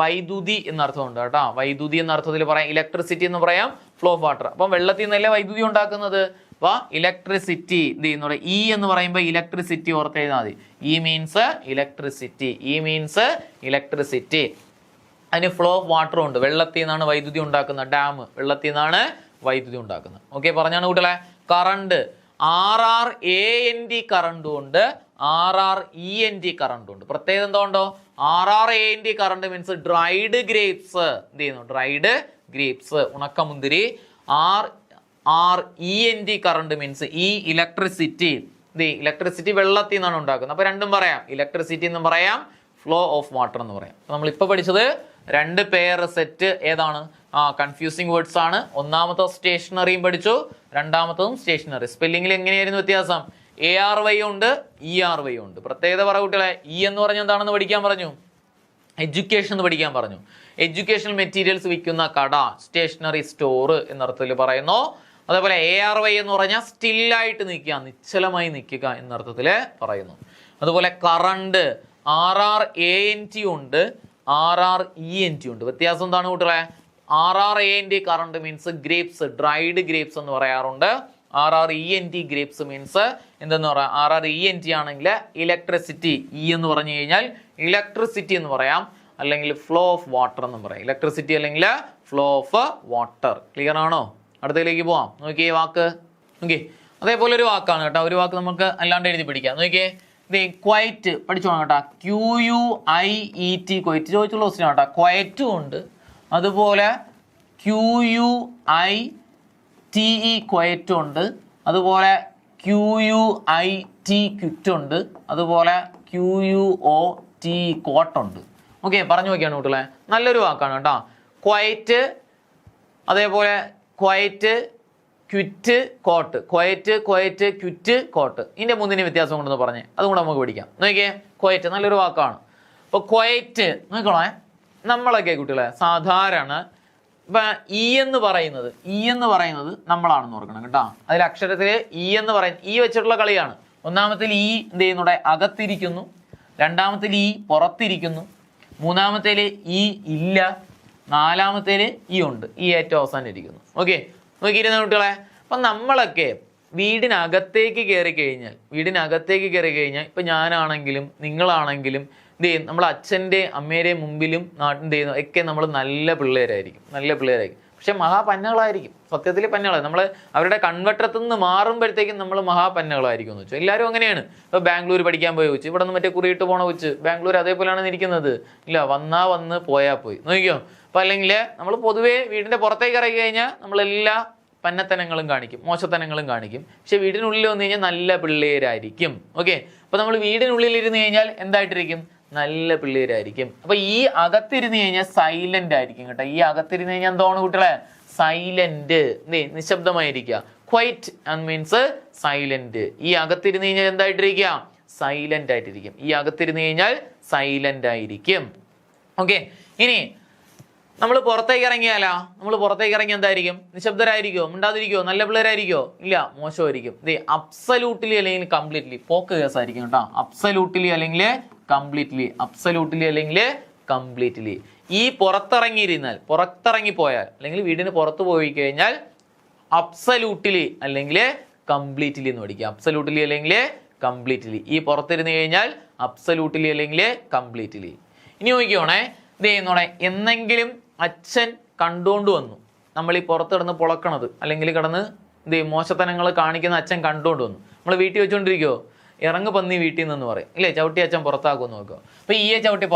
വൈദ്യുതി എന്ന അർത്ഥമുണ്ട് കേട്ടോ. വൈദ്യുതി എന്ന അർത്ഥത്തിൽ പറയാം, ഇലക്ട്രിസിറ്റി എന്ന് പറയാം, ഫ്ലോ ഓഫ് വാട്ടർ. അപ്പം വെള്ളത്തിൽ നിന്നല്ലേ വൈദ്യുതി ഉണ്ടാക്കുന്നത്. അപ്പൊ ഇലക്ട്രിസിറ്റി എന്ത് ചെയ്യുന്നത്? ഇ എന്ന് പറയുമ്പോൾ ഇലക്ട്രിസിറ്റി ഓർത്ത് എഴുതാൽ മതി. E means electricity. E means electricity. അതിന് ഫ്ലോ ഓഫ് വാട്ടറും ഉണ്ട്. വെള്ളത്തിൽ നിന്നാണ് വൈദ്യുതി ഉണ്ടാക്കുന്നത്. ഡാം വെള്ളത്തിൽ നിന്നാണ് വൈദ്യുതി ഉണ്ടാക്കുന്നത്. ഓക്കെ, പറഞ്ഞാണ് കുട്ടികളെ. കറണ്ട് RRANT കറണ്ടും ഉണ്ട്, RRENT കറണ്ടും ഉണ്ട്. പ്രത്യേകത എന്തുകൊണ്ടോ? RRANT current means dried grapes. എന്ത് ചെയ്യുന്നു? ഡ്രൈഡ് ഗ്രേപ്സ്, ഉണക്കമുന്തിരി. RRENT കറണ്ട് മീൻസ് ഈ ഇലക്ട്രിസിറ്റി. ഇലക്ട്രിസിറ്റി വെള്ളത്തിൽ നിന്നാണ് ഉണ്ടാക്കുന്നത്. അപ്പൊ രണ്ടും പറയാം, ഇലക്ട്രിസിറ്റി എന്നും പറയാം, ഫ്ലോ ഓഫ് വാട്ടർ എന്ന് പറയാം. നമ്മളിപ്പോൾ പഠിച്ചത് രണ്ട് പെയർ സെറ്റ് ഏതാണ്? കൺഫ്യൂസിങ് വേർഡ്സ് ആണ്. ഒന്നാമത്തെ സ്റ്റേഷനറിയും പഠിച്ചു, രണ്ടാമത്തതും സ്റ്റേഷനറി. സ്പെല്ലിംഗിൽ എങ്ങനെയായിരുന്നു വ്യത്യാസം? ARY ഉണ്ട്, ERY ഉണ്ട്. പ്രത്യേകത പറ കുട്ടികളെ. ഇ എന്ന് പറഞ്ഞാൽ എന്താണെന്ന് പഠിക്കാൻ പറഞ്ഞു? എഡ്യൂക്കേഷൻ എന്ന് പഠിക്കാൻ പറഞ്ഞു. എഡ്യൂക്കേഷണൽ മെറ്റീരിയൽസ് വിൽക്കുന്ന കട, സ്റ്റേഷനറി സ്റ്റോർ എന്നർത്ഥത്തിൽ പറയുന്നു. അതേപോലെ ARY എന്ന് പറഞ്ഞാൽ സ്റ്റില്ലായിട്ട് നിൽക്കുക, നിശ്ചലമായി നിൽക്കുക എന്നർത്ഥത്തിൽ പറയുന്നു. അതുപോലെ കറണ്ട് RRANT ഉണ്ട്, RRENT ഉണ്ട്. വ്യത്യാസം എന്താണ് കുട്ടികളെ? RRANT current means grapes, dried grapes എന്ന് പറയാറുണ്ട്. RRENT ഗ്രേപ്സ് മീൻസ് എന്തെന്ന് പറയാം? RRENT ആണെങ്കിൽ ഇലക്ട്രിസിറ്റി. ഇ എന്ന് പറഞ്ഞു കഴിഞ്ഞാൽ ഇലക്ട്രിസിറ്റി എന്ന് പറയാം, അല്ലെങ്കിൽ ഫ്ലോ ഓഫ് വാട്ടർ എന്നും പറയാം. ഇലക്ട്രിസിറ്റി അല്ലെങ്കിൽ ഫ്ലോ ഓഫ് വാട്ടർ. ക്ലിയർ ആണോ? അടുത്തതിലേക്ക് പോവാം. നോക്കിയേ വാക്ക്. ഓക്കെ, അതേപോലെ ഒരു വാക്കാണ് കേട്ടോ. ഒരു വാക്ക് നമുക്ക് അല്ലാണ്ട് എഴുതി പിടിക്കാം. നോക്കിയേ, ക്വയറ്റ് പഠിച്ചോണം കേട്ടോ. QUIET ക്വയറ്റ് ചോദിച്ചുള്ള ക്വസ്റ്റ്യൻ കേട്ടോ. ക്വയറ്റും ഉണ്ട്, അതുപോലെ QUITE ക്വയറ്റും ഉണ്ട്, അതുപോലെ QUIT ക്വിറ്റ് ഉണ്ട്, അതുപോലെ QUOT കോട്ടുണ്ട്. ഓക്കെ, പറഞ്ഞു നോക്കിയാണ് കുട്ടികളെ. നല്ലൊരു വാക്കാണ് കേട്ടോ. ക്വയറ്റ്, അതേപോലെ quiet, quit, coat. Quiet, quiet, quit, coat. ഇതിന്റെ മൂന്നിന് വ്യത്യാസം കൊണ്ടെന്ന് പറഞ്ഞേ, അതും കൂടെ നമുക്ക് പഠിക്കാം. നോക്കിയേ, ക്വയറ്റ് നല്ലൊരു വാക്കാണ്. അപ്പൊ ക്വയറ്റ് നോക്കണേ, നമ്മളൊക്കെ കുട്ടികളെ സാധാരണ ഇപ്പൊ ഇ എന്ന് പറയുന്നത് നമ്മളാണെന്ന് ഓർക്കണം കേട്ടോ. അതിൽ അക്ഷരത്തില് ഇ എന്ന് പറയുന്നത് ഇ വെച്ചിട്ടുള്ള കളിയാണ്. ഒന്നാമത്തിൽ ഇ എന്ത് ചെയ്യുന്നുടെ? അകത്തിരിക്കുന്നു. രണ്ടാമത്തിൽ ഇ പുറത്തിരിക്കുന്നു. മൂന്നാമത്തേല് ഇ ഇല്ല. നാലാമത്തേല് ഇ ഉണ്ട്. ഈ ഏറ്റവും അവസാനം ഇരിക്കുന്നു. ഓക്കെ, നോക്കിയിരുന്ന കുട്ടികളെ. അപ്പം നമ്മളൊക്കെ വീടിനകത്തേക്ക് കയറി കഴിഞ്ഞാൽ ഇപ്പം ഞാനാണെങ്കിലും നിങ്ങളാണെങ്കിലും എന്ത് ചെയ്യും, നമ്മൾ അച്ഛൻ്റെ അമ്മേരെയും മുമ്പിലും എന്ത് ചെയ്യുന്നു ഒക്കെ നമ്മൾ നല്ല പിള്ളേരായിരിക്കും. പക്ഷെ മഹാപന്നകളായിരിക്കും, സത്യത്തിൽ പന്നകളാണ്. നമ്മൾ അവരുടെ കൺവട്ടത്തു നിന്ന് മാറുമ്പോഴത്തേക്കും നമ്മൾ മഹാപന്നകളായിരിക്കും എന്ന് വെച്ചാൽ എല്ലാവരും അങ്ങനെയാണ്. ഇപ്പോൾ ബാംഗ്ലൂർ പഠിക്കാൻ പോയി വെച്ച് ഇവിടെ നിന്ന് മറ്റേ കുറിയിട്ട് പോണ വെച്ച് ബാംഗ്ലൂർ അതേപോലെയാണ് ഇരിക്കുന്നത്. ഇല്ല, വന്ന് പോയാൽ പോയി നോക്കിയോ. അപ്പോൾ അല്ലെങ്കിൽ നമ്മൾ പൊതുവേ വീടിൻ്റെ പുറത്തേക്ക് ഇറങ്ങി കഴിഞ്ഞാൽ നമ്മളെല്ലാ പന്നത്തനങ്ങളും കാണിക്കും, മോശത്തനങ്ങളും കാണിക്കും. പക്ഷെ വീടിനുള്ളിൽ വന്നു കഴിഞ്ഞാൽ നല്ല പിള്ളേരായിരിക്കും. ഓക്കെ, അപ്പോൾ നമ്മൾ വീടിനുള്ളിൽ ഇരുന്ന് കഴിഞ്ഞാൽ എന്തായിട്ടിരിക്കും, നല്ല പിള്ളേരായിരിക്കും. അപ്പൊ ഈ അകത്തിരുന്ന് കഴിഞ്ഞാൽ സൈലന്റ് ആയിരിക്കും കേട്ടോ. ഈ അകത്തിരുന്ന് കഴിഞ്ഞാൽ എന്താണ് കുട്ടികളെ, സൈലന്റ്, നിശബ്ദമായിരിക്കുക. Quiet means silent. ഈ അകത്തിരുന്ന് കഴിഞ്ഞാൽ എന്തായിട്ടിരിക്കുക, സൈലന്റ് ആയിട്ടിരിക്കും. ഈ അകത്തിരുന്ന് കഴിഞ്ഞാൽ സൈലന്റ് ആയിരിക്കും. ഓക്കെ, ഇനി നമ്മൾ പുറത്തേക്ക് ഇറങ്ങിയാലാ, എന്തായിരിക്കും, നിശബ്ദരായിരിക്കോ, മിണ്ടാതിരിക്കോ, നല്ല പിള്ളേരായിരിക്കോ, ഇല്ല, മോശമായിരിക്കും. അബ്സല്യൂട്ട്ലി അല്ലെങ്കിൽ കംപ്ലീറ്റ്ലി പോക്ക് കേസായിരിക്കും കേട്ടോ. അബ്സല്യൂട്ട്ലി അല്ലെങ്കിൽ കംപ്ലീറ്റ്ലി. ഈ പുറത്തിറങ്ങിപ്പോയാൽ അല്ലെങ്കിൽ വീടിന് പുറത്ത് പോയി കഴിഞ്ഞാൽ അബ്സല്യൂട്ട്ലി അല്ലെങ്കിൽ കംപ്ലീറ്റ്ലി എന്ന് പഠിക്കുക. അബ്സല്യൂട്ട്ലി അല്ലെങ്കിൽ കംപ്ലീറ്റ്ലി. ഈ പുറത്തിരുന്ന് കഴിഞ്ഞാൽ അബ്സല്യൂട്ട്ലി അല്ലെങ്കിൽ കംപ്ലീറ്റ്ലി. ഇനി നോക്കിയോണേ, ഇത് ചെയ്യുന്നോടെ എന്നെങ്കിലും അച്ഛൻ കണ്ടുകൊണ്ട് വന്നു, നമ്മൾ ഈ പുറത്ത് കിടന്ന് പൊളക്കണത് അല്ലെങ്കിൽ കിടന്ന് മോശത്തനങ്ങൾ കാണിക്കുന്ന അച്ഛൻ കണ്ടുകൊണ്ട് വന്നു. നമ്മൾ വീട്ടിൽ വെച്ചുകൊണ്ടിരിക്കുമോ, ഇറങ്ങ് പന്നി വീട്ടിൽ നിന്ന് പറയും ഇല്ലേ, ചവിട്ടി അച്ഛൻ പുറത്താക്കുമെന്ന് നോക്കുക. അപ്പൊ ഈയെ ചവിട്ടി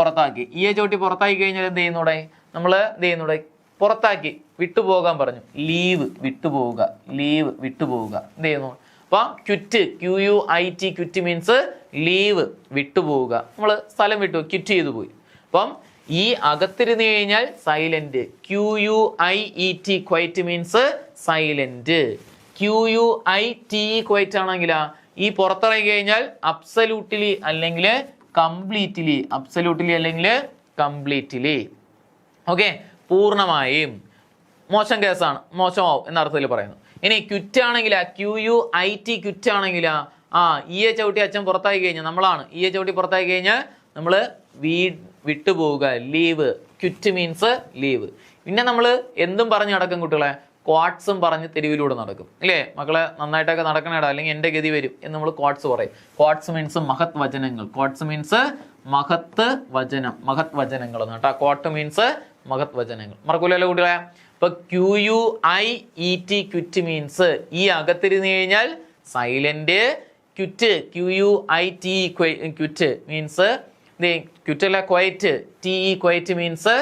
പുറത്താക്കി കഴിഞ്ഞാൽ എന്ത് ചെയ്യുന്നൂടെ, നമ്മൾ എന്ത് ചെയ്യുന്നൂടെ, പുറത്താക്കി വിട്ടുപോകാൻ പറഞ്ഞു, ലീവ് വിട്ടുപോവുക എന്ത് ചെയ്യുന്നു. അപ്പൊ quit, QUIT, quit means leave, വിട്ടുപോവുക. നമ്മൾ സ്ഥലം ക്വിറ്റ് ചെയ്തു പോയി. അപ്പം ഈ അകത്തിരുന്ന് കഴിഞ്ഞാൽ silent, QUIET, quiet means silent. QUIT quite ആണെങ്കിലാ ഈ പുറത്തിറങ്ങി കഴിഞ്ഞാൽ അബ്സല്യൂട്ട്ലി അല്ലെങ്കിൽ കംപ്ലീറ്റ്ലി. ഓക്കെ, പൂർണ്ണമായും. മോശം കേസാണ്, മോശമാവും എന്ന അർത്ഥത്തിൽ പറയുന്നു. ഇനി ക്വിറ്റ് ആണെങ്കിലാ, QUIT ക്വിറ്റ് ആണെങ്കിലാ ഈയെ ചവിട്ടി അച്ഛൻ പുറത്താക്കി കഴിഞ്ഞാൽ, നമ്മളാണ് ഈയെ ചവിട്ടി പുറത്താക്കി കഴിഞ്ഞാൽ നമ്മൾ വിട്ടുപോവുക, ലീവ്. Quit means leave. പിന്നെ നമ്മൾ എന്തും പറഞ്ഞ് നടക്കും കുട്ടികളെ, ക്വാട്സും പറഞ്ഞ് തെരുവിലൂടെ നടക്കും ഇല്ലേ. മക്കളെ നന്നായിട്ടൊക്കെ നടക്കണേടാ, അല്ലെങ്കിൽ എൻ്റെ ഗതി വരും എന്ന് നമ്മൾ ക്വാട്സ് പറയും. ക്വാട്സ് മീൻസ് മഹത് വചനങ്ങൾ. മഹത് വചനങ്ങൾ എന്ന് കേട്ടോ. ക്വാട്ട് മീൻസ് മഹത് വചനങ്ങൾ. മറക്കൂലല്ലോ കുട്ടികളെ. ഇപ്പൊ QUIET ക്വിറ്റ് മീൻസ് ഈ അകത്തിരുന്ന് കഴിഞ്ഞാൽ silent. Quit, QUIT quit means quit അല്ല, quite, TE quite means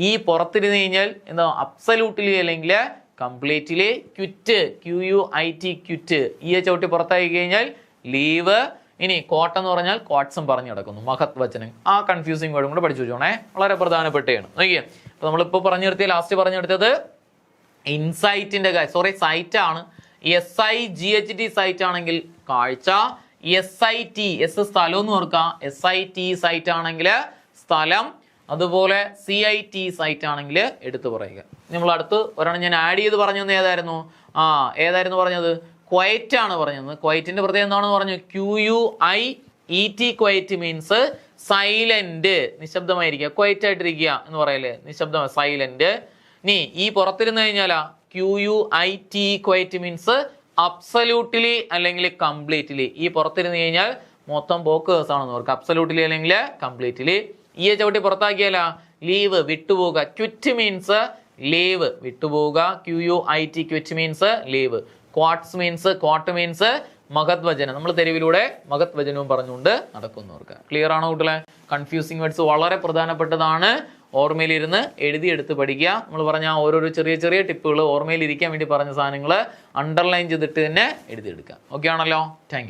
E പുറത്തിരുന്ന് കഴിഞ്ഞാൽ എന്താ, അബ്സല്യൂട്ട്ലി അല്ലെങ്കിൽ കംപ്ലീറ്റ്ലി. Quit, QUIT quit. ഈയെ ചവിട്ടി പുറത്താക്കി കഴിഞ്ഞാൽ ലീവ്. ഇനി കോട്ട് എന്ന് പറഞ്ഞാൽ ക്വാട്സും പറഞ്ഞു കിടക്കുന്നു, മഹത് വചനം. ആ കൺഫ്യൂസിങ് വേർഡും കൂടെ പഠിച്ചു വെച്ചോണേ, വളരെ പ്രധാനപ്പെട്ടാണ്. നോക്കിയേ, അപ്പൊ നമ്മളിപ്പോൾ ലാസ്റ്റ് പറഞ്ഞെടുത്തത് ഇൻസൈറ്റിന്റെ സൈറ്റ് ആണ്. SIGHT സൈറ്റ് ആണെങ്കിൽ കാഴ്ച, SIT സ്ഥലം എന്ന് ഓർക്കുക, SIT സൈറ്റ് ആണെങ്കിൽ സ്ഥലം, അതുപോലെ CIT സൈറ്റ് ആണെങ്കിൽ എടുത്തു പറയുക. നമ്മൾ അടുത്ത് ഒരെണ്ണം ഞാൻ ആഡ് ചെയ്ത് പറഞ്ഞു ഏതായിരുന്നു, ഏതായിരുന്നു പറഞ്ഞത്, ക്വൈറ്റ് ആണ് പറഞ്ഞത്. ക്വൈറ്റിന്റെ പ്രത്യേകം എന്താണെന്ന് പറഞ്ഞു, QUIET ക്വൈറ്റ് മീൻസ് സൈലന്റ്, നിശബ്ദമായിരിക്കുക, ക്വൈറ്റ് ആയിട്ടിരിക്കുക എന്ന് പറയല്ലേ, നിശബ്ദം, സൈലന്റ്. ഇനി ഈ പുറത്തിരുന്ന് കഴിഞ്ഞാലാ, QUIT ക്വൈറ്റ് മീൻസ് അബ്സല്യൂട്ട്ലി അല്ലെങ്കിൽ കംപ്ലീറ്റ്ലി. ഈ പുറത്തിരുന്ന് കഴിഞ്ഞാൽ മൊത്തം പോക്ക് കേസാണെന്ന് ഓർക്കുക, അബ്സല്യൂട്ട്ലി അല്ലെങ്കിൽ കംപ്ലീറ്റ്ലി. ഈയെ ചവിട്ടി പുറത്താക്കിയാലാ, ലീവ്, വിട്ടുപോവുക. ക്വിറ്റ് മീൻസ് ലീവ്, വിട്ടുപോവുക. QUIT quit means leave. Quote means മഹത് വചനം. നമ്മൾ തെരുവിലൂടെ മഹത് വചനവും പറഞ്ഞുകൊണ്ട് നടക്കുന്നവർക്ക്. ക്ലിയർ ആണോ കുട്ടികളെ? കൺഫ്യൂസിങ് വേർഡ്സ് വളരെ പ്രധാനപ്പെട്ടതാണ്. ഓർമ്മയിലിരുന്ന് എഴുതിയെടുത്ത് പഠിക്കുക. നമ്മൾ പറഞ്ഞ ഓരോരോ ചെറിയ ടിപ്പുകൾ ഓർമ്മയിൽ ഇരിക്കാൻ വേണ്ടി പറഞ്ഞ സാധനങ്ങൾ അണ്ടർലൈൻ ചെയ്തിട്ട് തന്നെ എഴുതിയെടുക്കുക. ഓക്കെ ആണല്ലോ? Thank you.